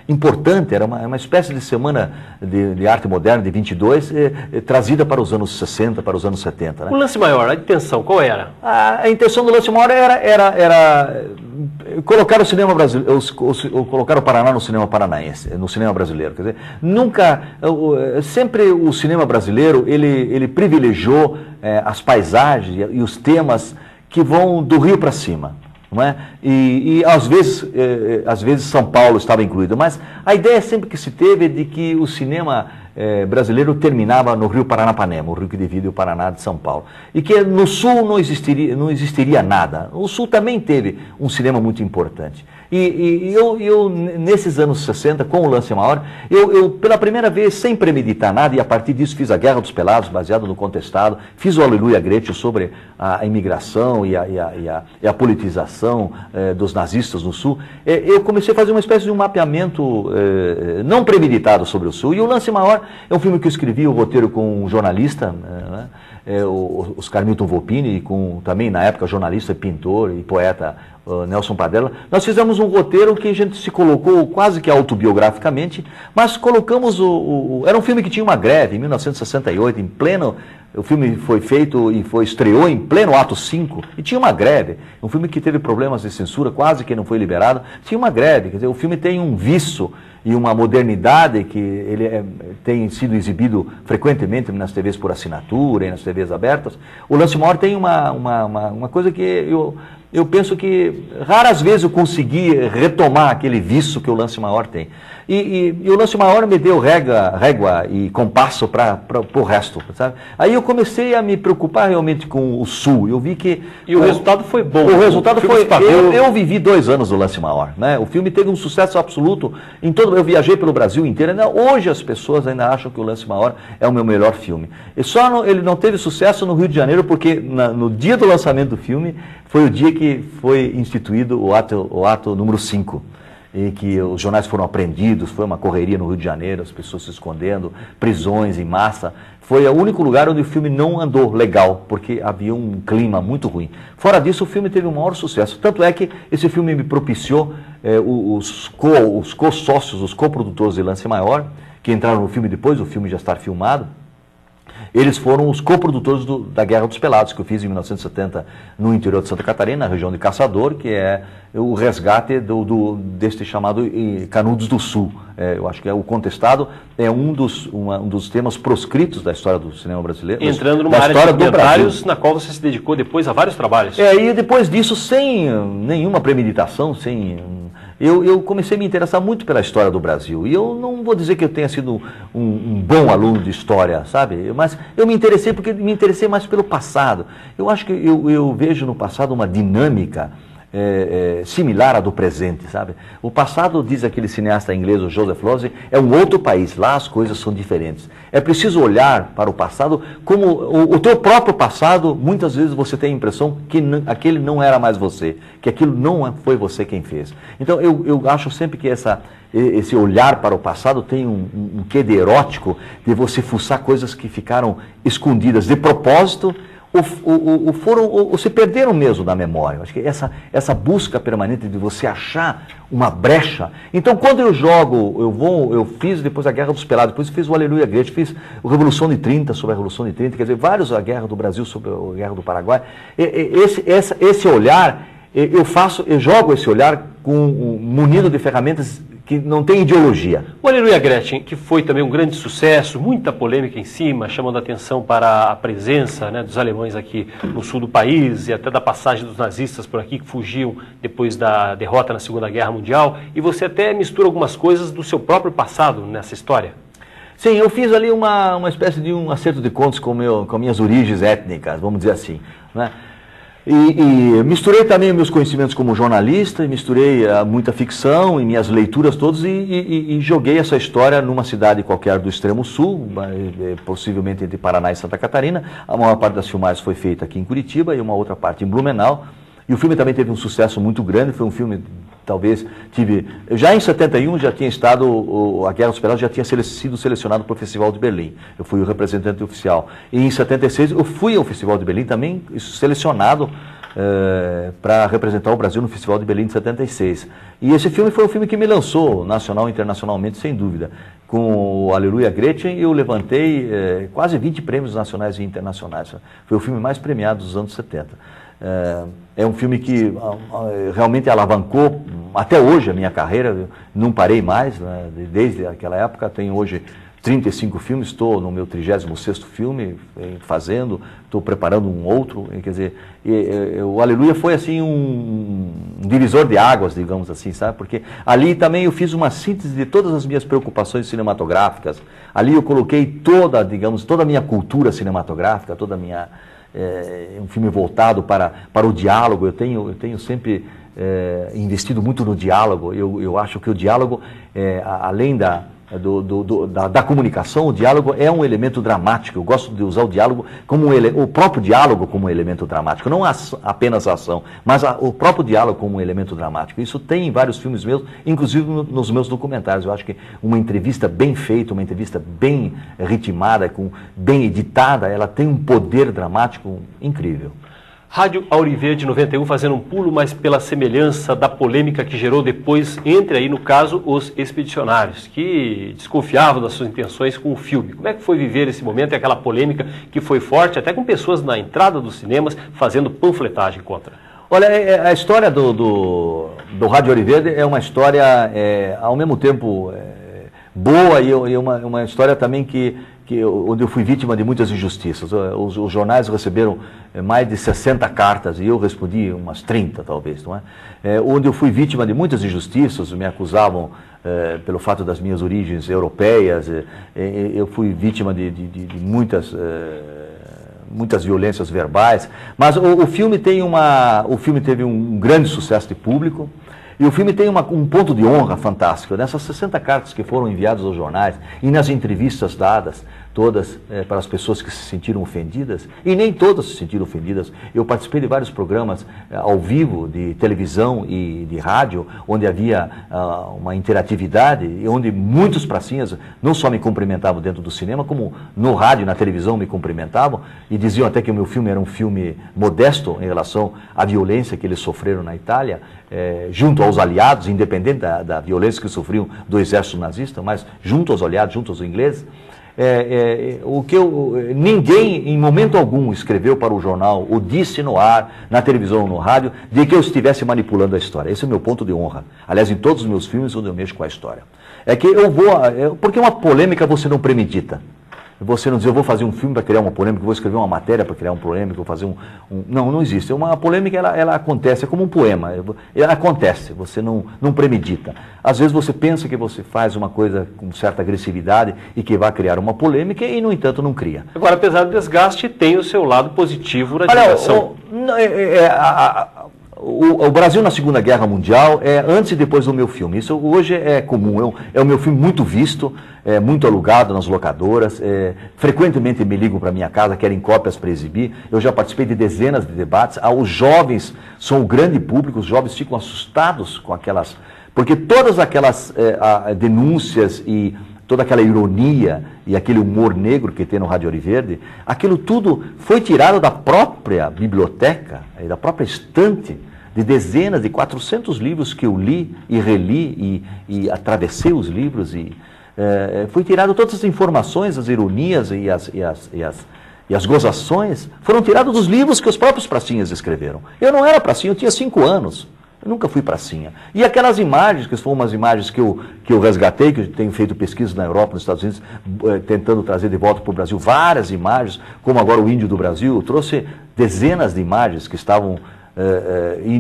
importante, era uma espécie de semana de arte moderna de 22, trazida para os anos 60, para os anos 70. Né? O Lance Maior, a intenção, qual era? A intenção do Lance Maior era colocar o cinema brasileiro, colocar o Paraná no cinema paranaense, no cinema brasileiro. Quer dizer, sempre o cinema brasileiro, ele privilegiou as paisagens e os temas que vão do Rio para cima. Não é? E às vezes São Paulo estava incluído, mas a ideia sempre que se teve é de que o cinema brasileiro terminava no Rio Paranapanema, o rio que divide o Paraná de São Paulo. E que no Sul não existiria nada. O Sul também teve um cinema muito importante. E eu, nesses anos 60, com o Lance Maior, eu pela primeira vez, sem premeditar nada, e a partir disso fiz a Guerra dos Pelados, baseado no Contestado, fiz o Aleluia Gretchen sobre a imigração e a politização dos nazistas no Sul. Eu comecei a fazer uma espécie de um mapeamento não premeditado sobre o Sul. E o Lance Maior é um filme que eu escrevi, o roteiro com um jornalista, o Oscar Milton Volpini, e com também, na época, jornalista, pintor e poeta Nelson Padella. Nós fizemos um roteiro que a gente se colocou quase que autobiograficamente, mas colocamos era um filme que tinha uma greve em 1968, em pleno... O filme foi feito e estreou em pleno ato 5, e tinha uma greve. Um filme que teve problemas de censura, quase que não foi liberado, tinha uma greve. Quer dizer, o filme tem um viço e uma modernidade que ele tem sido exibido frequentemente nas TVs por assinatura e nas TVs abertas. O Lance Maior tem uma coisa que eu eu penso que raras vezes eu consegui retomar aquele vício que o Lance Maior tem. E o Lance Maior me deu régua e compasso para o resto, sabe? Aí eu comecei a me preocupar realmente com o Sul. Eu vi que... E o resultado foi bom. O resultado foi... Eu vivi 2 anos do Lance Maior, né? O filme teve um sucesso absoluto em todo... Eu viajei pelo Brasil inteiro. Hoje as pessoas ainda acham que o Lance Maior é o meu melhor filme. Ele não teve sucesso no Rio de Janeiro porque no dia do lançamento do filme foi o dia que foi instituído o ato número 5. E que os jornais foram apreendidos, foi uma correria no Rio de Janeiro, as pessoas se escondendo, prisões em massa. Foi o único lugar onde o filme não andou legal, porque havia um clima muito ruim. Fora disso, o filme teve um maior sucesso. Tanto é que esse filme me propiciou os co-sócios, os coprodutores de Lance Maior, que entraram no filme depois do filme já estar filmado. Eles foram os coprodutores da Guerra dos Pelados, que eu fiz em 1970 no interior de Santa Catarina, na região de Caçador, que é o resgate deste chamado Canudos do Sul. Eu acho que o Contestado é um dos temas proscritos da história do cinema brasileiro. Entrando numa área de documentários na qual você se dedicou depois a vários trabalhos. E depois disso, sem nenhuma premeditação, eu comecei a me interessar muito pela história do Brasil. E eu não vou dizer que eu tenha sido um bom aluno de história, sabe? Mas eu me interessei porque me interessei mais pelo passado. Eu acho que eu vejo no passado uma dinâmica similar à do presente, sabe? O passado, diz aquele cineasta inglês, o Joseph Losey, é um outro país. Lá as coisas são diferentes. É preciso olhar para o passado como o teu próprio passado. Muitas vezes você tem a impressão que aquele não era mais você, que aquilo não foi você quem fez. Então eu acho sempre que esse olhar para o passado tem um quê de erótico, de você fuçar coisas que ficaram escondidas de propósito, ou se perderam mesmo da memória. Acho que essa busca permanente de você achar uma brecha. Então, quando eu fiz depois a Guerra dos Pelados, depois fiz o Aleluia Grande, fiz a Revolução de 30 sobre a Revolução de 30, quer dizer, a Guerra do Brasil sobre a Guerra do Paraguai. Esse olhar, eu jogo esse olhar munido de ferramentas que não tem ideologia. O Aleluia Gretchen, que foi também um grande sucesso, muita polêmica em cima, chamando a atenção para a presença, né, dos alemães aqui no sul do país e até da passagem dos nazistas por aqui, que fugiam depois da derrota na Segunda Guerra Mundial. E você até mistura algumas coisas do seu próprio passado nessa história. Sim, eu fiz ali uma espécie de um acerto de contas com minhas origens étnicas, vamos dizer assim, né? E misturei também meus conhecimentos como jornalista, misturei muita ficção e minhas leituras todas e joguei essa história numa cidade qualquer do extremo sul, possivelmente entre Paraná e Santa Catarina. A maior parte das filmagens foi feita aqui em Curitiba e uma outra parte em Blumenau. E o filme também teve um sucesso muito grande, foi um filme, talvez, já em 71 já tinha a Guerra dos Pelados já tinha sido selecionado para o Festival de Berlim. Eu fui o representante oficial. E em 76 eu fui ao Festival de Berlim também, selecionado para representar o Brasil no Festival de Berlim de 76. E esse filme foi um filme que me lançou nacional e internacionalmente, sem dúvida. Com o Aleluia Gretchen eu levantei quase 20 prêmios nacionais e internacionais. Foi o filme mais premiado dos anos 70. É um filme que realmente alavancou até hoje a minha carreira. Eu não parei mais, né? Desde aquela época. Tenho hoje 35 filmes, estou no meu 36º filme fazendo, estou preparando um outro. Quer dizer, o Aleluia foi assim um divisor de águas, digamos assim, sabe? Porque ali também eu fiz uma síntese de todas as minhas preocupações cinematográficas. Ali eu coloquei toda a minha cultura cinematográfica, toda a minha... um filme voltado para o diálogo. Eu tenho sempre investido muito no diálogo. Eu acho que o diálogo, além da comunicação, o diálogo é um elemento dramático. Eu gosto de usar o diálogo o próprio diálogo como um elemento dramático, não apenas a ação, mas o próprio diálogo como um elemento dramático. Isso tem em vários filmes meus, inclusive nos meus documentários. Eu acho que uma entrevista bem feita, uma entrevista bem ritmada, bem editada, ela tem um poder dramático incrível. Rádio Auriverde 91 fazendo um pulo, mas pela semelhança da polêmica que gerou depois entre aí, no caso, os expedicionários, que desconfiavam das suas intenções com o filme. Como é que foi viver esse momento e aquela polêmica que foi forte, até com pessoas na entrada dos cinemas fazendo panfletagem contra? Olha, a história do Rádio Auriverde é uma história, ao mesmo tempo, boa e uma história também que onde eu fui vítima de muitas injustiças. Os jornais receberam mais de 60 cartas e eu respondi umas 30, talvez, não é? Onde eu fui vítima de muitas injustiças, me acusavam pelo fato das minhas origens europeias, eu fui vítima de muitas violências verbais, mas o filme teve um grande sucesso de público. E o filme tem um ponto de honra fantástico. Nessas 60 cartas que foram enviadas aos jornais e nas entrevistas dadas, todas para as pessoas que se sentiram ofendidas, e nem todas se sentiram ofendidas. Eu participei de vários programas ao vivo, de televisão e de rádio, onde havia uma interatividade, e onde muitos pracinhas não só me cumprimentavam dentro do cinema, como no rádio e na televisão me cumprimentavam, e diziam até que o meu filme era um filme modesto em relação à violência que eles sofreram na Itália, junto aos aliados, independente da violência que sofriam do exército nazista, mas junto aos aliados, junto aos ingleses. Ninguém, em momento algum, escreveu para o jornal, ou disse no ar, na televisão ou no rádio, de que eu estivesse manipulando a história. Esse é o meu ponto de honra. Aliás, em todos os meus filmes onde eu mexo com a história. Porque uma polêmica você não premedita. Você não diz, eu vou fazer um filme para criar uma polêmica, eu vou escrever uma matéria para criar uma polêmica, eu vou fazer Não existe. Uma polêmica, ela acontece, é como um poema. Ela acontece, você não premedita. Às vezes você pensa que você faz uma coisa com certa agressividade e que vai criar uma polêmica e, no entanto, não cria. Agora, apesar do desgaste, tem o seu lado positivo na divulgação. O Brasil na Segunda Guerra Mundial é antes e depois do meu filme. Isso hoje é comum. É o meu filme muito visto, muito alugado nas locadoras. Frequentemente me ligam para minha casa, querem cópias para exibir. Eu já participei de dezenas de debates. Os jovens são o grande público, os jovens ficam assustados com aquelas... Porque todas aquelas denúncias e toda aquela ironia e aquele humor negro que tem no Rádio Ouro Verde, aquilo tudo foi tirado da própria biblioteca, da própria estante, de dezenas, de 400 livros que eu li e reli e atravessei os livros foi tirado todas as informações, as ironias e as gozações, foram tiradas dos livros que os próprios pracinhas escreveram. Eu não era pracinha, eu tinha 5 anos. Eu nunca fui pracinha. E aquelas imagens, que foram umas imagens que eu resgatei, que eu tenho feito pesquisas na Europa, nos Estados Unidos, tentando trazer de volta para o Brasil várias imagens, como agora o Índio do Brasil, eu trouxe dezenas de imagens que estavam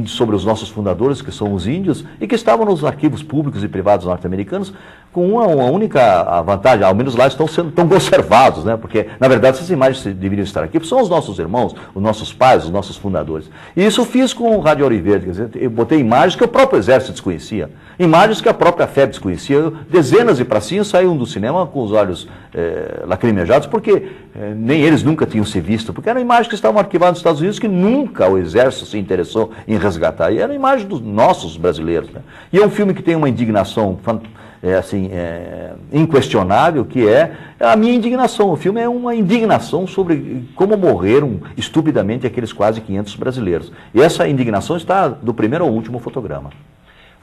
sobre os nossos fundadores, que são os índios, e que estavam nos arquivos públicos e privados norte-americanos, com uma única vantagem, ao menos lá estão conservados, né? Porque, na verdade, essas imagens deveriam estar aqui, porque são os nossos irmãos, os nossos pais, os nossos fundadores. E isso eu fiz com o Rádio Ouro Verde, quer dizer, eu botei imagens que o próprio exército desconhecia, imagens que a própria FEB desconhecia. Dezenas de pracinhas saíam do cinema com os olhos lacrimejados, porque nem eles nunca tinham se visto, porque eram imagens que estavam arquivadas nos Estados Unidos, que nunca o exército se interessou em resgatar, e eram imagens dos nossos brasileiros, né? E é um filme que tem uma indignação inquestionável, que é a minha indignação. O filme é uma indignação sobre como morreram estupidamente aqueles quase 500 brasileiros. E essa indignação está do primeiro ao último fotograma.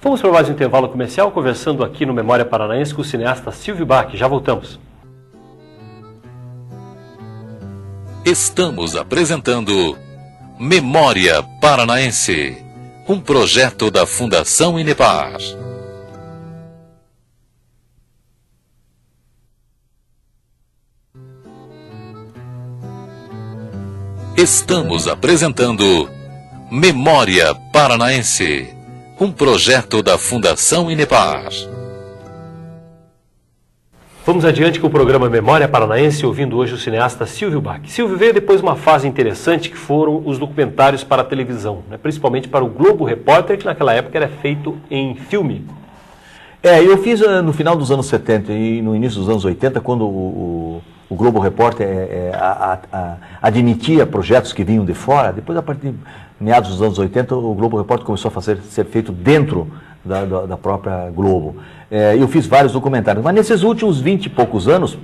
Vamos para mais um intervalo comercial, conversando aqui no Memória Paranaense com o cineasta Silvio Bach. Já voltamos. Estamos apresentando Memória Paranaense, um projeto da Fundação Inepar. Estamos apresentando Memória Paranaense, um projeto da Fundação Inepar. Vamos adiante com o programa Memória Paranaense, ouvindo hoje o cineasta Silvio Bach. Silvio, veio depois uma fase interessante que foram os documentários para a televisão, né? Principalmente para o Globo Repórter, que naquela época era feito em filme. Eu fiz no final dos anos 70 e no início dos anos 80, quando o Globo Repórter admitia projetos que vinham de fora. Depois, a partir de meados dos anos 80, o Globo Repórter começou a ser feito dentro da própria Globo. Eu fiz vários documentários, mas nesses últimos 20 e poucos anos,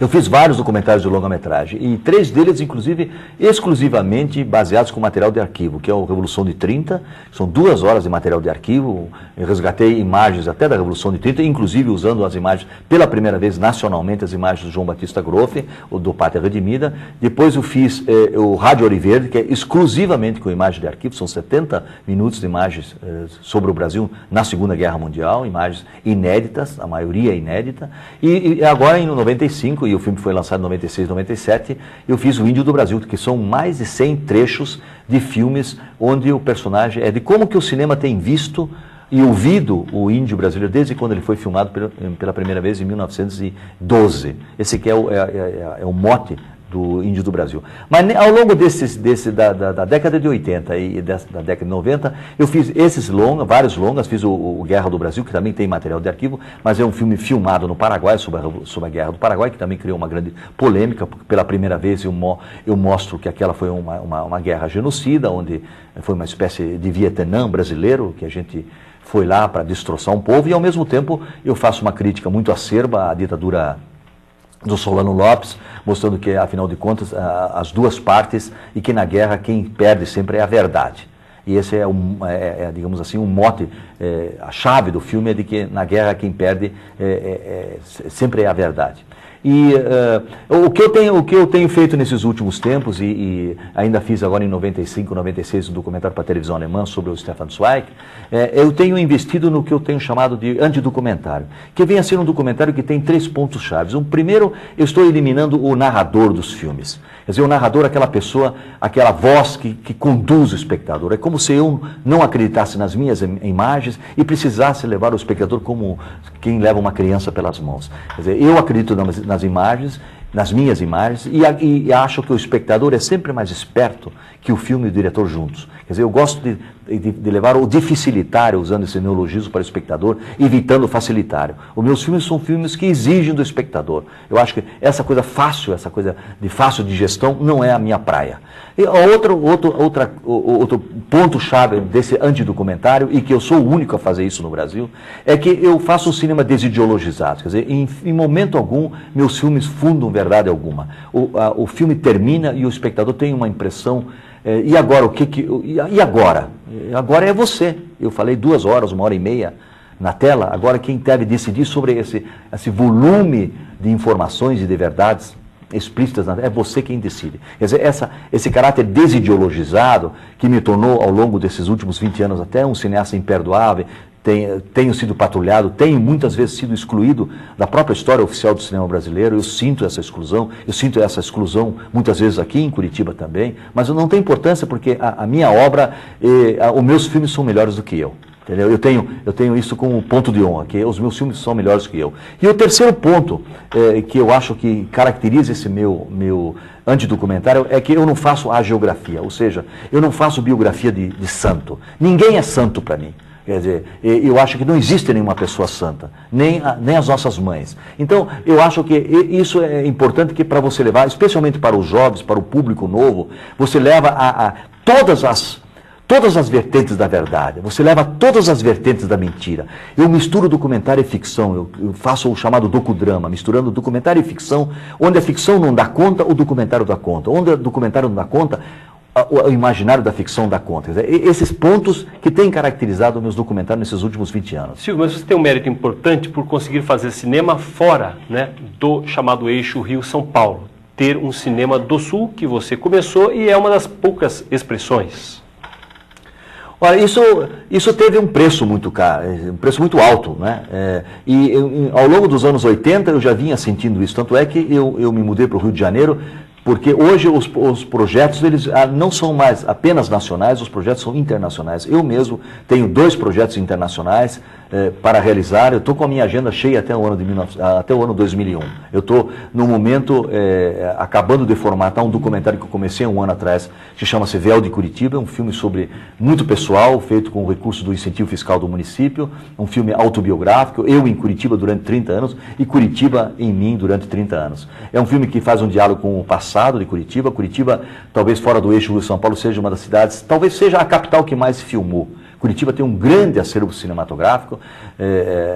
eu fiz vários documentários de longa-metragem, e 3 deles, inclusive, exclusivamente baseados com material de arquivo, que é o Revolução de 30, são 2 horas de material de arquivo. Eu resgatei imagens até da Revolução de 30, inclusive usando as imagens, pela primeira vez nacionalmente, as imagens do João Batista Grofe, do Pátria Redimida. Depois eu fiz o Rádio Ouro Verde, que é exclusivamente com imagem de arquivo, são 70 minutos de imagens sobre o Brasil na Segunda Guerra Mundial, imagens inéditas, a maioria inédita, e agora em 95, 95, e o filme foi lançado em 96, 97, eu fiz O Índio do Brasil, que são mais de 100 trechos de filmes onde o personagem é de como que o cinema tem visto e ouvido o índio brasileiro desde quando ele foi filmado pela primeira vez em 1912. Esse que é o mote do Índio do Brasil. Mas ao longo da década de 80 e da década de 90, eu fiz esses longas, vários longas, fiz o Guerra do Brasil, que também tem material de arquivo, mas é um filme filmado no Paraguai, sobre a Guerra do Paraguai, que também criou uma grande polêmica, porque pela primeira vez eu mostro que aquela foi uma guerra genocida, onde foi uma espécie de Vietnã brasileiro, que a gente foi lá para destroçar um povo, e ao mesmo tempo eu faço uma crítica muito acerba à ditadura do Solano Lopes, mostrando que, afinal de contas, as duas partes, e que na guerra quem perde sempre é a verdade. E esse digamos assim, um mote, a chave do filme é de que na guerra quem perde sempre é a verdade. E o que eu tenho feito nesses últimos tempos, e ainda fiz agora em 95, 96 um documentário para a televisão alemã sobre o Stefan Zweig, eu tenho investido no que eu tenho chamado de antidocumentário, que vem a ser um documentário que tem 3 pontos chaves. O primeiro, eu estou eliminando o narrador dos filmes. Quer dizer, o narrador é aquela pessoa, aquela voz que conduz o espectador. É como se eu não acreditasse nas minhas imagens e precisasse levar o espectador como quem leva uma criança pelas mãos. Quer dizer, eu acredito nas imagens, nas minhas imagens, e acho que o espectador é sempre mais esperto que o filme e o diretor juntos. Quer dizer, eu gosto de levar o dificilitário, usando esse neologismo para o espectador, evitando o facilitário. Os meus filmes são filmes que exigem do espectador. Eu acho que essa coisa fácil, essa coisa de fácil digestão, não é a minha praia. E outro ponto-chave desse antidocumentário, e que eu sou o único a fazer isso no Brasil, é que eu faço um cinema desideologizado. Quer dizer, em momento algum, meus filmes fundam verdade alguma. O filme termina e o espectador tem uma impressão. E agora? E agora? Agora é você. Eu falei 2 horas, 1h30 na tela. Agora quem deve decidir sobre esse volume de informações e de verdades explícitas é você quem decide. Quer dizer, esse caráter desideologizado que me tornou ao longo desses últimos 20 anos até um cineasta imperdoável. Tenho sido patrulhado, tenho muitas vezes sido excluído da própria história oficial do cinema brasileiro. Eu sinto essa exclusão muitas vezes aqui em Curitiba também, mas não tem importância porque a minha obra, os meus filmes são melhores do que eu. Entendeu? Eu tenho isso como ponto de honra, que os meus filmes são melhores do que eu. E o terceiro ponto que eu acho que caracteriza esse meu antidocumentário é que eu não faço hagiografia, ou seja, eu não faço biografia de santo. Ninguém é santo para mim. Quer dizer, eu acho que não existe nenhuma pessoa santa, nem as nossas mães. Então, eu acho que isso é importante que para você levar, especialmente para os jovens, para o público novo, você leva a todas as vertentes da verdade, você leva todas as vertentes da mentira. Eu misturo documentário e ficção, eu faço o chamado docudrama, misturando documentário e ficção, onde a ficção não dá conta, o documentário dá conta. Onde o documentário não dá conta, o imaginário da ficção dá conta. Quer dizer, esses pontos que têm caracterizado meus documentários nesses últimos 20 anos. Silvio, mas você tem um mérito importante por conseguir fazer cinema fora, né, do chamado eixo Rio-São Paulo. Ter um cinema do Sul que você começou e é uma das poucas expressões. Olha, isso teve um preço muito caro, um preço muito alto, né? Ao longo dos anos 80 eu já vinha sentindo isso, tanto é que eu me mudei para o Rio de Janeiro, porque hoje os projetos eles não são mais apenas nacionais, os projetos são internacionais. Eu mesmo tenho 2 projetos internacionais para realizar. Eu estou com a minha agenda cheia até o ano 2001. Eu estou, no momento, acabando de formatar um documentário que eu comecei 1 ano atrás, que chama-se Véu de Curitiba, é um filme muito pessoal, feito com o recurso do incentivo fiscal do município, um filme autobiográfico, eu em Curitiba durante 30 anos e Curitiba em mim durante 30 anos. É um filme que faz um diálogo com o passado de Curitiba. Curitiba, talvez fora do eixo Rio-São Paulo, seja uma das cidades, talvez seja a capital que mais filmou. Curitiba tem um grande acervo cinematográfico,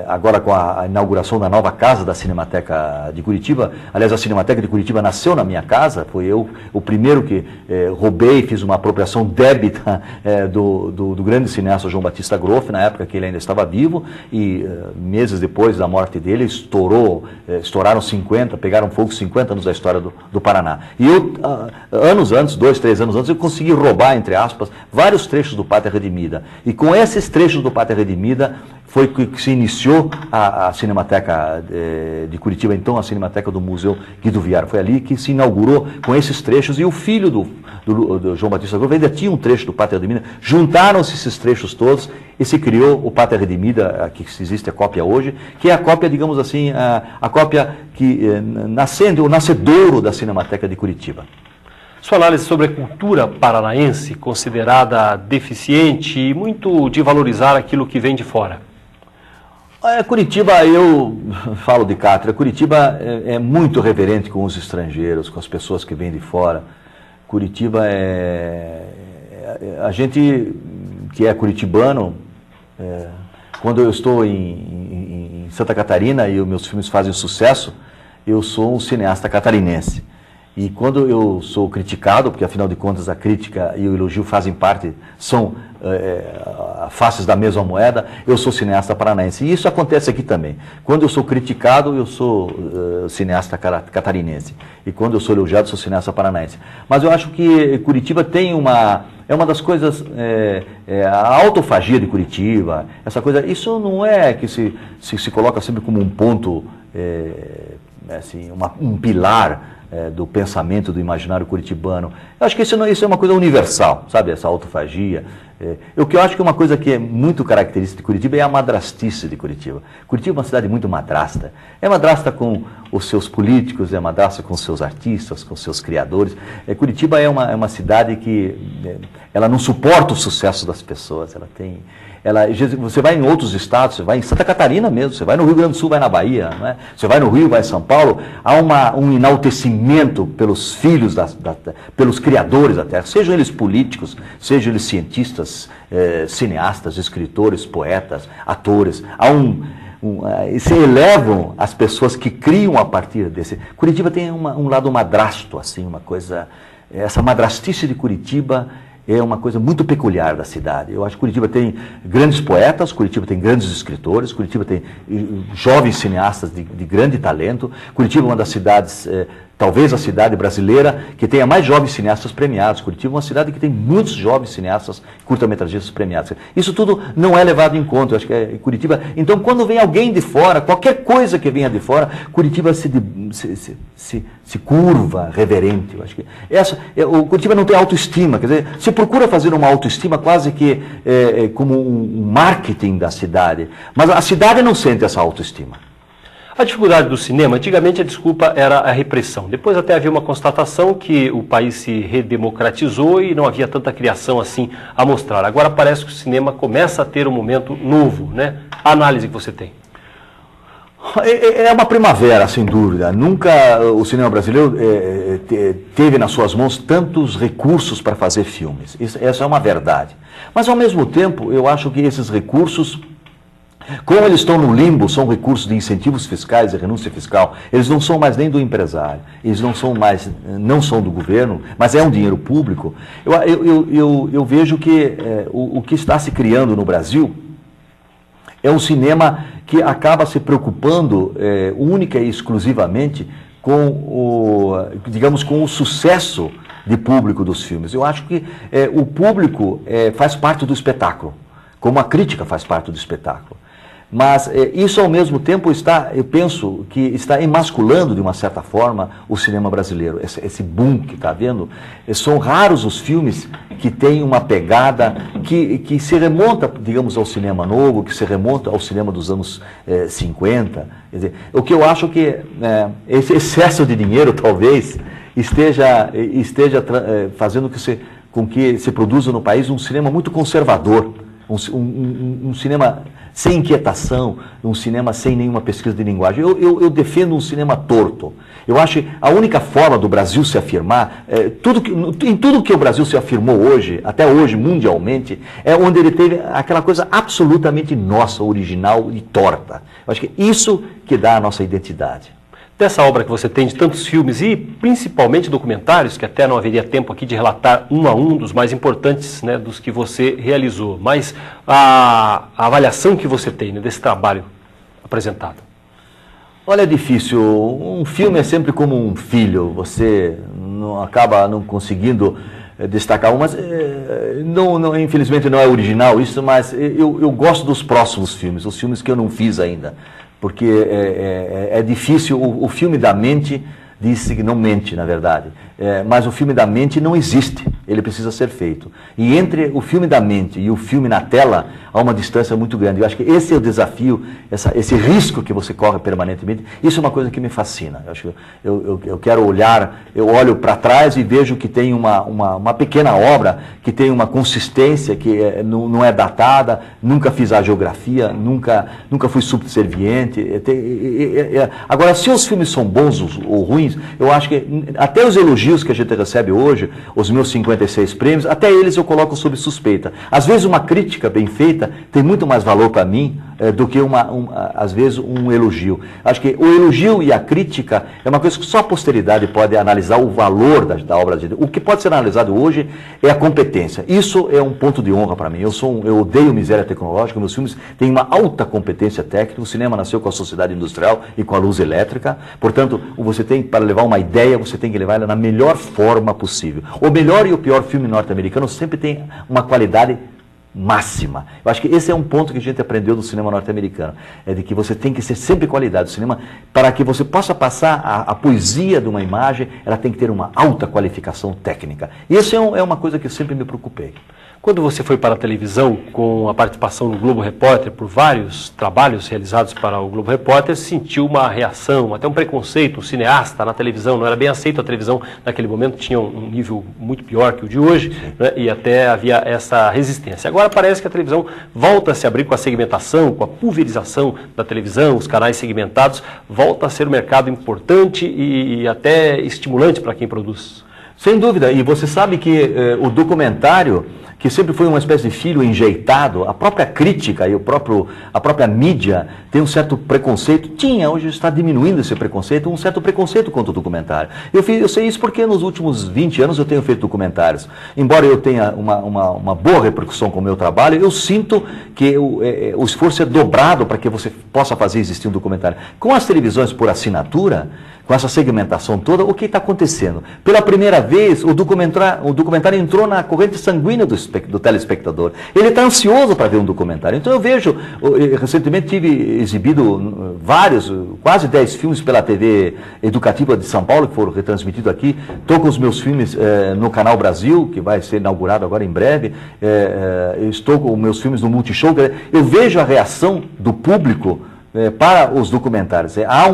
agora com a inauguração da nova casa da Cinemateca de Curitiba. Aliás, a Cinemateca de Curitiba nasceu na minha casa, foi eu o primeiro que roubei, fiz uma apropriação débita do grande cineasta João Batista Groff, na época que ele ainda estava vivo, e meses depois da morte dele estouraram 50, pegaram fogo 50 anos da história do Paraná. E eu, anos antes, 2, 3 anos antes, eu consegui roubar, entre aspas, vários trechos do Pátria Redimida. E com esses trechos do Pátria Redimida foi que se iniciou a Cinemateca de Curitiba, então a Cinemateca do Museu Guido Viara. Foi ali que se inaugurou com esses trechos, e o filho do João Batista Groove ainda tinha um trecho do Pátria Redimida. Juntaram-se esses trechos todos e se criou o Pátria Redimida, que existe a cópia hoje, que é a cópia, digamos assim, a cópia que o nascedouro da Cinemateca de Curitiba. Sua análise sobre a cultura paranaense, considerada deficiente e muito de valorizar aquilo que vem de fora. Curitiba, eu falo de Cátedra, Curitiba é muito reverente com os estrangeiros, com as pessoas que vêm de fora. Curitiba a gente que é curitibano, quando eu estou em Santa Catarina e os meus filmes fazem sucesso, eu sou um cineasta catarinense. E quando eu sou criticado, porque afinal de contas a crítica e o elogio fazem parte, são faces da mesma moeda, eu sou cineasta paranaense. E isso acontece aqui também. Quando eu sou criticado, eu sou cineasta catarinense. E quando eu sou elogiado, sou cineasta paranaense. Mas eu acho que Curitiba tem é uma das coisas, a autofagia de Curitiba, essa coisa, isso não é que se coloca sempre como um ponto, assim, um pilar do pensamento, do imaginário curitibano. Eu acho que isso é uma coisa universal, sabe, essa autofagia. O que eu acho que uma coisa que é muito característica de Curitiba é a madrastice de Curitiba. Curitiba é uma cidade muito madrasta. É madrasta com os seus políticos, é madrasta com os seus artistas, com os seus criadores. Curitiba é uma cidade que ela não suporta o sucesso das pessoas. Você vai em outros estados, você vai em Santa Catarina mesmo, você vai no Rio Grande do Sul, vai na Bahia, não é? Você vai no Rio, vai em São Paulo, há um enaltecimento pelos filhos, pelos criadores da terra, sejam eles políticos, sejam eles cientistas, cineastas, escritores, poetas, atores. Se elevam as pessoas que criam a partir desse. Curitiba tem um lado madrasto, assim, uma coisa. Essa madrastice de Curitiba é uma coisa muito peculiar da cidade. Eu acho que Curitiba tem grandes poetas, Curitiba tem grandes escritores, Curitiba tem jovens cineastas de grande talento. Curitiba é uma das cidades, talvez a cidade brasileira que tenha mais jovens cineastas premiados. Curitiba é uma cidade que tem muitos jovens cineastas, curta-metragistas premiados. Isso tudo não é levado em conta. Eu acho que Curitiba. Então, quando vem alguém de fora, qualquer coisa que venha de fora, Curitiba se curva, reverente. Eu acho que o Curitiba não tem autoestima. Quer dizer, se procura fazer uma autoestima quase que como um marketing da cidade, mas a cidade não sente essa autoestima. A dificuldade do cinema, antigamente a desculpa era a repressão. Depois até havia uma constatação que o país se redemocratizou e não havia tanta criação assim a mostrar. Agora parece que o cinema começa a ter um momento novo, né? A análise que você tem. É uma primavera, sem dúvida. Nunca o cinema brasileiro teve nas suas mãos tantos recursos para fazer filmes. Essa é uma verdade. Mas, ao mesmo tempo, eu acho que esses recursos, como eles estão no limbo, são recursos de incentivos fiscais e renúncia fiscal, eles não são mais nem do empresário, eles não são do governo, mas é um dinheiro público. Eu vejo que o que está se criando no Brasil é um cinema que acaba se preocupando única e exclusivamente com o sucesso de público dos filmes. Eu acho que o público faz parte do espetáculo, como a crítica faz parte do espetáculo. Mas isso, ao mesmo tempo, eu penso que está emasculando, de uma certa forma, o cinema brasileiro. Esse boom que está havendo. São raros os filmes que têm uma pegada que se remonta, digamos, ao cinema novo, que se remonta ao cinema dos anos 50. Quer dizer, o que eu acho que esse excesso de dinheiro, talvez, esteja fazendo com que se produza no país um cinema muito conservador, um cinema sem inquietação, um cinema sem nenhuma pesquisa de linguagem. Eu defendo um cinema torto. Eu acho que a única forma do Brasil se afirmar, em tudo que o Brasil se afirmou hoje, até hoje, mundialmente, é onde ele teve aquela coisa absolutamente nossa, original e torta. Eu acho que isso que dá a nossa identidade. Dessa obra que você tem de tantos filmes e principalmente documentários, que até não haveria tempo aqui de relatar um a um dos mais importantes, né, dos que você realizou, mas a avaliação que você tem, né, desse trabalho apresentado. Olha, é difícil. Um filme é sempre como um filho. Você acaba não conseguindo destacar um, mas infelizmente não é original isso, mas eu gosto dos próximos filmes, os filmes que eu não fiz ainda, porque é difícil, o filme da mente disse que não mente, na verdade, mas o filme da mente não existe, ele precisa ser feito. E entre o filme da mente e o filme na tela, há uma distância muito grande. Eu acho que esse é o desafio, esse risco que você corre permanentemente. Isso é uma coisa que me fascina. Eu acho que eu quero olhar, eu olho para trás e vejo que tem uma pequena obra, que tem uma consistência, que não é datada, nunca fiz a geografia, nunca fui subserviente. Agora, se os filmes são bons ou ruins, eu acho que até os elogios que a gente recebe hoje, os meus 56 prêmios, até eles eu coloco sob suspeita. Às vezes uma crítica bem feita tem muito mais valor para mim do que às vezes um elogio. Acho que o elogio e a crítica é uma coisa que só a posteridade pode analisar o valor da obra de Deus. O que pode ser analisado hoje é a competência. Isso é um ponto de honra para mim. Eu odeio miséria tecnológica, meus filmes têm uma alta competência técnica, o cinema nasceu com a sociedade industrial e com a luz elétrica, portanto, você tem, para levar uma ideia, você tem que levar ela na melhor forma possível. O melhor e o pior filme norte-americano sempre tem uma qualidade máxima. Eu acho que esse é um ponto que a gente aprendeu do cinema norte-americano, é de que você tem que ser sempre qualidade. O cinema, para que você possa passar a poesia de uma imagem, ela tem que ter uma alta qualificação técnica. E isso é uma coisa que eu sempre me preocupei. Quando você foi para a televisão, com a participação no Globo Repórter, por vários trabalhos realizados para o Globo Repórter, sentiu uma reação, até um preconceito, um cineasta na televisão, não era bem aceito a televisão naquele momento, tinha um nível muito pior que o de hoje, né, e até havia essa resistência. Agora parece que a televisão volta a se abrir com a segmentação, com a pulverização da televisão, os canais segmentados, volta a ser um mercado importante e até estimulante para quem produz. Sem dúvida, e você sabe que o documentário, que sempre foi uma espécie de filho enjeitado, a própria crítica e a própria mídia tem um certo preconceito, hoje está diminuindo esse preconceito, um certo preconceito contra o documentário. Eu sei isso porque nos últimos 20 anos eu tenho feito documentários. Embora eu tenha uma boa repercussão com o meu trabalho, eu sinto que o esforço é dobrado para que você possa fazer existir um documentário. Com as televisões por assinatura, com essa segmentação toda, o que está acontecendo? Pela primeira vez, o documentário entrou na corrente sanguínea do telespectador. Ele está ansioso para ver um documentário. Então eu vejo, recentemente tive exibido quase 10 filmes pela TV Educativa de São Paulo, que foram retransmitidos aqui. Estou com os meus filmes no Canal Brasil, que vai ser inaugurado agora em breve. Estou com os meus filmes no Multishow. Eu vejo a reação do público para os documentários. Há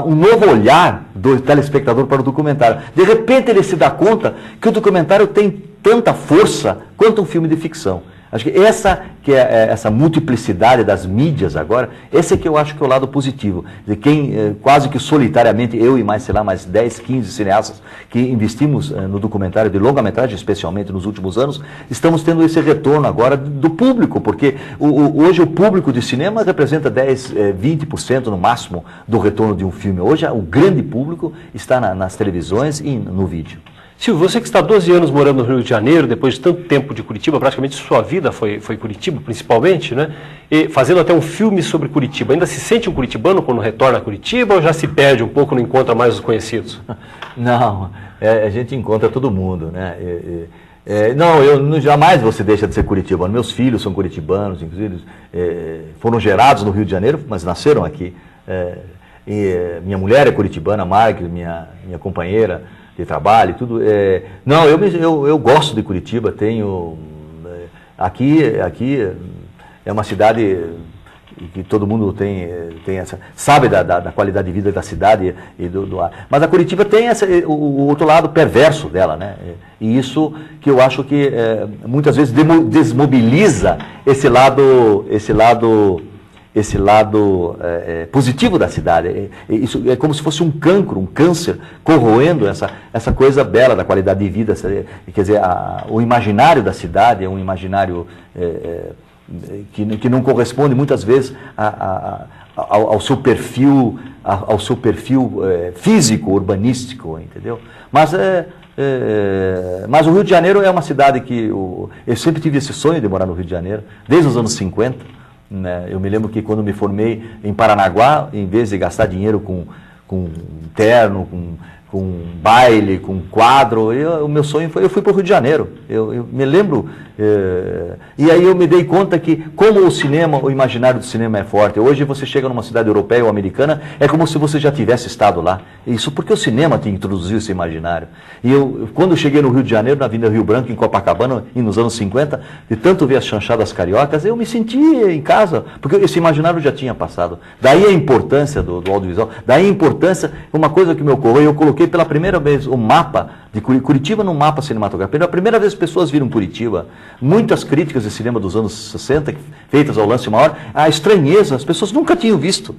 um novo olhar do telespectador para o documentário. De repente ele se dá conta que o documentário tem tanta força quanto um filme de ficção. Acho que essa multiplicidade das mídias agora, esse é que eu acho que é o lado positivo. De quem, quase que solitariamente, eu e mais 10, 15 cineastas que investimos no documentário de longa-metragem, especialmente nos últimos anos, estamos tendo esse retorno agora do público, porque hoje o público de cinema representa 10, 20% no máximo do retorno de um filme. Hoje o grande público está nas televisões e no vídeo. Silvio, você que está há 12 anos morando no Rio de Janeiro, depois de tanto tempo de Curitiba, praticamente sua vida foi Curitiba, principalmente, né? E fazendo até um filme sobre Curitiba. Ainda se sente um curitibano quando retorna a Curitiba ou já se perde um pouco, não encontra mais os conhecidos? Não, a gente encontra todo mundo, né? Jamais você deixa de ser curitibano. Meus filhos são curitibanos, inclusive foram gerados no Rio de Janeiro, mas nasceram aqui. Minha mulher é curitibana, Marg, minha companheira de trabalho e tudo. Eu gosto de Curitiba, aqui é uma cidade que todo mundo sabe da qualidade de vida da cidade e do ar. Mas a Curitiba tem o outro lado perverso dela, né? E isso que eu acho que muitas vezes desmobiliza esse lado positivo da cidade. Isso é como se fosse um cancro, um câncer, corroendo essa coisa bela da qualidade de vida. Quer dizer, o imaginário da cidade é um imaginário que não corresponde muitas vezes ao seu perfil, físico, urbanístico, entendeu? Mas o Rio de Janeiro é uma cidade que eu sempre tive esse sonho de morar no Rio de Janeiro, desde os anos 50. Eu me lembro que quando me formei em Paranaguá, em vez de gastar dinheiro com terno, com baile, com quadro. O meu sonho foi, eu fui para o Rio de Janeiro. Eu me lembro, e aí eu me dei conta que como o cinema, o imaginário do cinema é forte. Hoje você chega numa cidade europeia ou americana, é como se você já tivesse estado lá. Isso porque o cinema te introduziu esse imaginário. E quando eu cheguei no Rio de Janeiro, na Avenida Rio Branco, em Copacabana, e nos anos 50, de tanto ver as chanchadas cariocas, eu me sentia em casa, porque esse imaginário já tinha passado. Daí a importância do audiovisual, daí a importância, uma coisa que me ocorreu, eu coloquei pela primeira vez o mapa de Curitiba no mapa cinematográfico. Pela primeira vez as pessoas viram Curitiba. Muitas críticas de cinema dos anos 60, feitas ao lance maior, a estranheza, as pessoas nunca tinham visto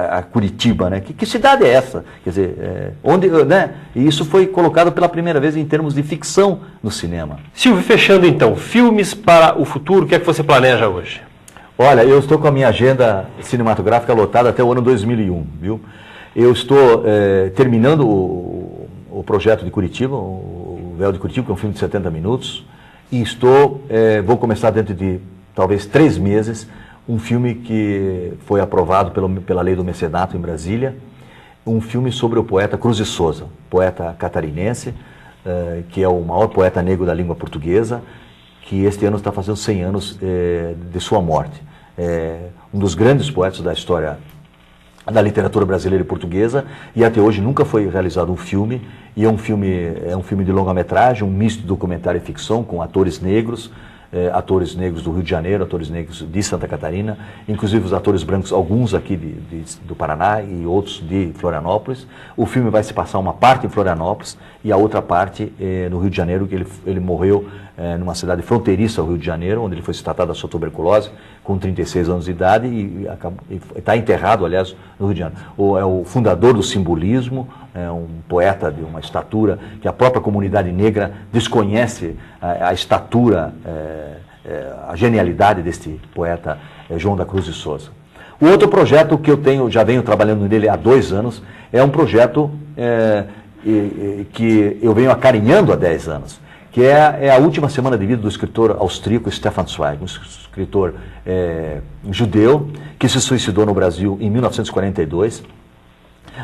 a Curitiba, né? Que cidade é essa? Quer dizer, onde, né? E isso foi colocado pela primeira vez em termos de ficção no cinema. Silvio, fechando então, filmes para o futuro, o que é que você planeja hoje? Olha, eu estou com a minha agenda cinematográfica lotada até o ano 2001, viu? Eu estou terminando o projeto de Curitiba, o Véu de Curitiba, que é um filme de 70 minutos, e vou começar dentro de talvez 3 meses, um filme que foi aprovado pela lei do mecenato em Brasília, um filme sobre o poeta Cruz de Souza, poeta catarinense, que é o maior poeta negro da língua portuguesa, que este ano está fazendo 100 anos de sua morte. Um dos grandes poetas da história da literatura brasileira e portuguesa, e até hoje nunca foi realizado um filme, e é um filme de longa-metragem, um misto de documentário e ficção, com atores negros do Rio de Janeiro, atores negros de Santa Catarina, inclusive os atores brancos, alguns aqui do Paraná e outros de Florianópolis. O filme vai se passar uma parte em Florianópolis e a outra parte no Rio de Janeiro, que ele morreu numa cidade fronteiriça ao Rio de Janeiro, onde ele foi tratado da sua tuberculose, com 36 anos de idade, e está enterrado, aliás, no Rio de Janeiro. É o fundador do simbolismo, é um poeta de uma estatura que a própria comunidade negra desconhece a estatura, a genialidade deste poeta João da Cruz de Souza. O outro projeto que eu já venho trabalhando nele há 2 anos, é um projeto que eu venho acarinhando há 10 anos, que é a última semana de vida do escritor austríaco Stefan Zweig, um escritor judeu que se suicidou no Brasil em 1942.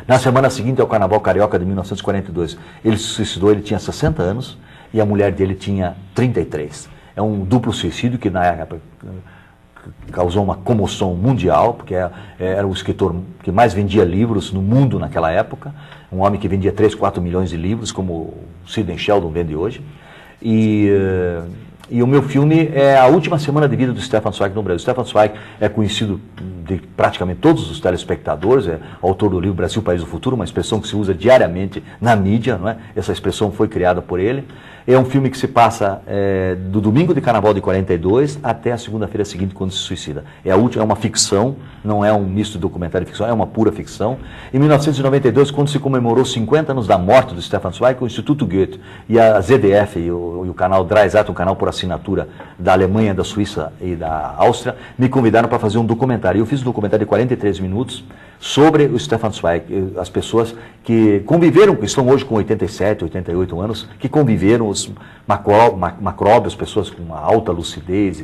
Na semana seguinte ao Carnaval Carioca de 1942, ele se suicidou, ele tinha 60 anos e a mulher dele tinha 33. É um duplo suicídio que na época causou uma comoção mundial, porque era o escritor que mais vendia livros no mundo naquela época, um homem que vendia 3, 4 milhões de livros, como o Sidney Sheldon vende hoje. E o meu filme é a última semana de vida do Stefan Zweig no Brasil. Stefan Zweig é conhecido de praticamente todos os telespectadores, é autor do livro Brasil, País do Futuro, uma expressão que se usa diariamente na mídia, não é? Essa expressão foi criada por ele. É um filme que se passa do domingo de Carnaval de 42 até a segunda-feira seguinte, quando se suicida. É uma ficção, não é um misto de documentário e ficção, é uma pura ficção. Em 1992, quando se comemorou 50 anos da morte do Stefan Zweig, o Instituto Goethe e a ZDF e o canal Dreisat, um canal por assinatura da Alemanha, da Suíça e da Áustria, me convidaram para fazer um documentário. Eu fiz um documentário de 43 minutos sobre o Stefan Zweig, as pessoas que conviveram, que estão hoje com 87, 88 anos, que conviveram, os macróbios, pessoas com uma alta lucidez,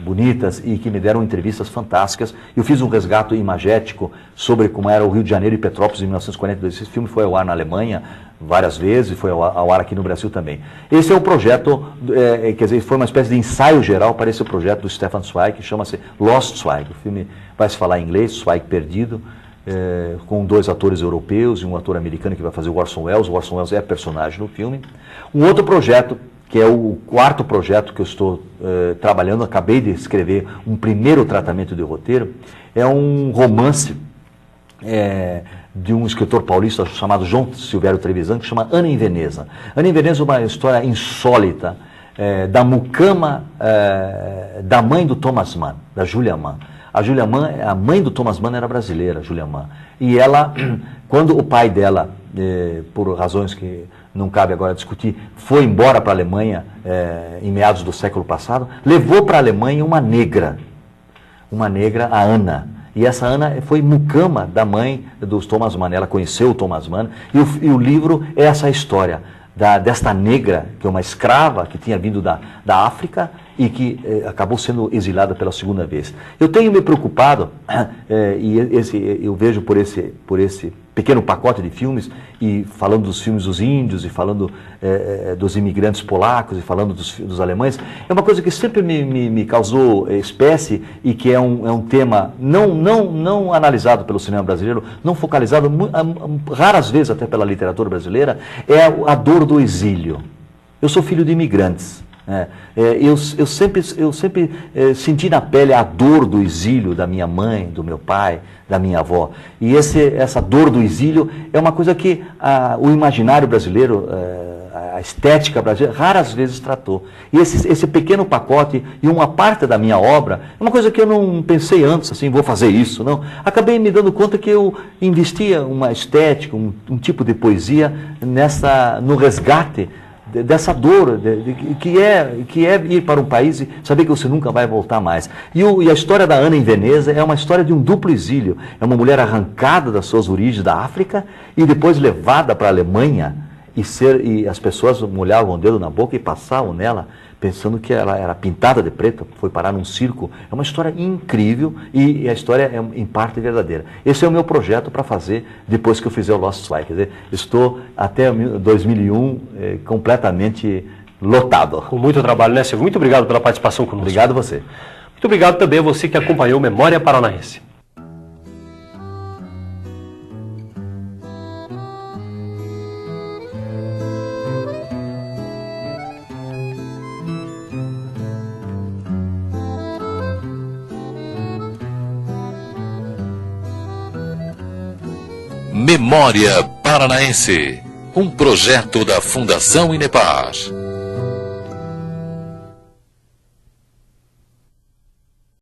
bonitas, e que me deram entrevistas fantásticas. Eu fiz um resgate imagético sobre como era o Rio de Janeiro e Petrópolis em 1942. Esse filme foi ao ar na Alemanha várias vezes, foi ao ar aqui no Brasil também. Esse é um projeto, quer dizer, foi uma espécie de ensaio geral para esse projeto do Stefan Zweig, que chama-se Lost Zweig. O filme vai se falar em inglês, Zweig Perdido, com 2 atores europeus e um ator americano que vai fazer o Orson Welles. O Orson Welles é personagem no filme. Um outro projeto, que é o 4º projeto que eu estou trabalhando, acabei de escrever um primeiro tratamento de roteiro, é um romance de um escritor paulista chamado João Silvério Trevisan, que chama Ana em Veneza. Ana em Veneza é uma história insólita da mucama da mãe do Thomas Mann, da Julia Mann. A Julia Mann, a mãe do Thomas Mann era brasileira, a Julia Mann. E ela, quando o pai dela, por razões que não cabe agora discutir, foi embora para a Alemanha em meados do século passado, levou para a Alemanha uma negra, a Ana. E essa Ana foi mucama da mãe do Thomas Mann. Ela conheceu o Thomas Mann e o livro é essa história desta negra, que é uma escrava que tinha vindo da África e que acabou sendo exilada pela 2ª vez. Eu tenho me preocupado, e eu vejo por esse pequeno pacote de filmes e falando dos filmes dos índios, e falando dos imigrantes polacos, e falando dos alemães, é uma coisa que sempre me causou espécie e que é um tema não analisado pelo cinema brasileiro, não focalizado, raras vezes até pela literatura brasileira, é a dor do exílio. Eu sou filho de imigrantes. Eu sempre senti na pele a dor do exílio da minha mãe, do meu pai, da minha avó. E essa dor do exílio é uma coisa que o imaginário brasileiro, a estética brasileira, raras vezes tratou. E esse pequeno pacote e uma parte da minha obra, é uma coisa que eu não pensei antes, assim, vou fazer isso, não. Acabei me dando conta que eu investia uma estética, um tipo de poesia no resgate dessa dor, que é ir para um país e saber que você nunca vai voltar mais. E a história da Ana em Veneza é uma história de um duplo exílio. É uma mulher arrancada das suas origens da África e depois levada para a Alemanha e as pessoas molhavam o dedo na boca e passavam nela pensando que ela era pintada de preto, foi parar num circo. É uma história incrível e a história é em parte verdadeira. Esse é o meu projeto para fazer depois que eu fizer o Lost Spy. Quer dizer, estou até 2001 completamente lotado. Com muito trabalho, né, Silvio? Muito obrigado pela participação conosco. Obrigado a você. Muito obrigado também a você que acompanhou Memória Paranaense. Memória Paranaense, um projeto da Fundação Inepar.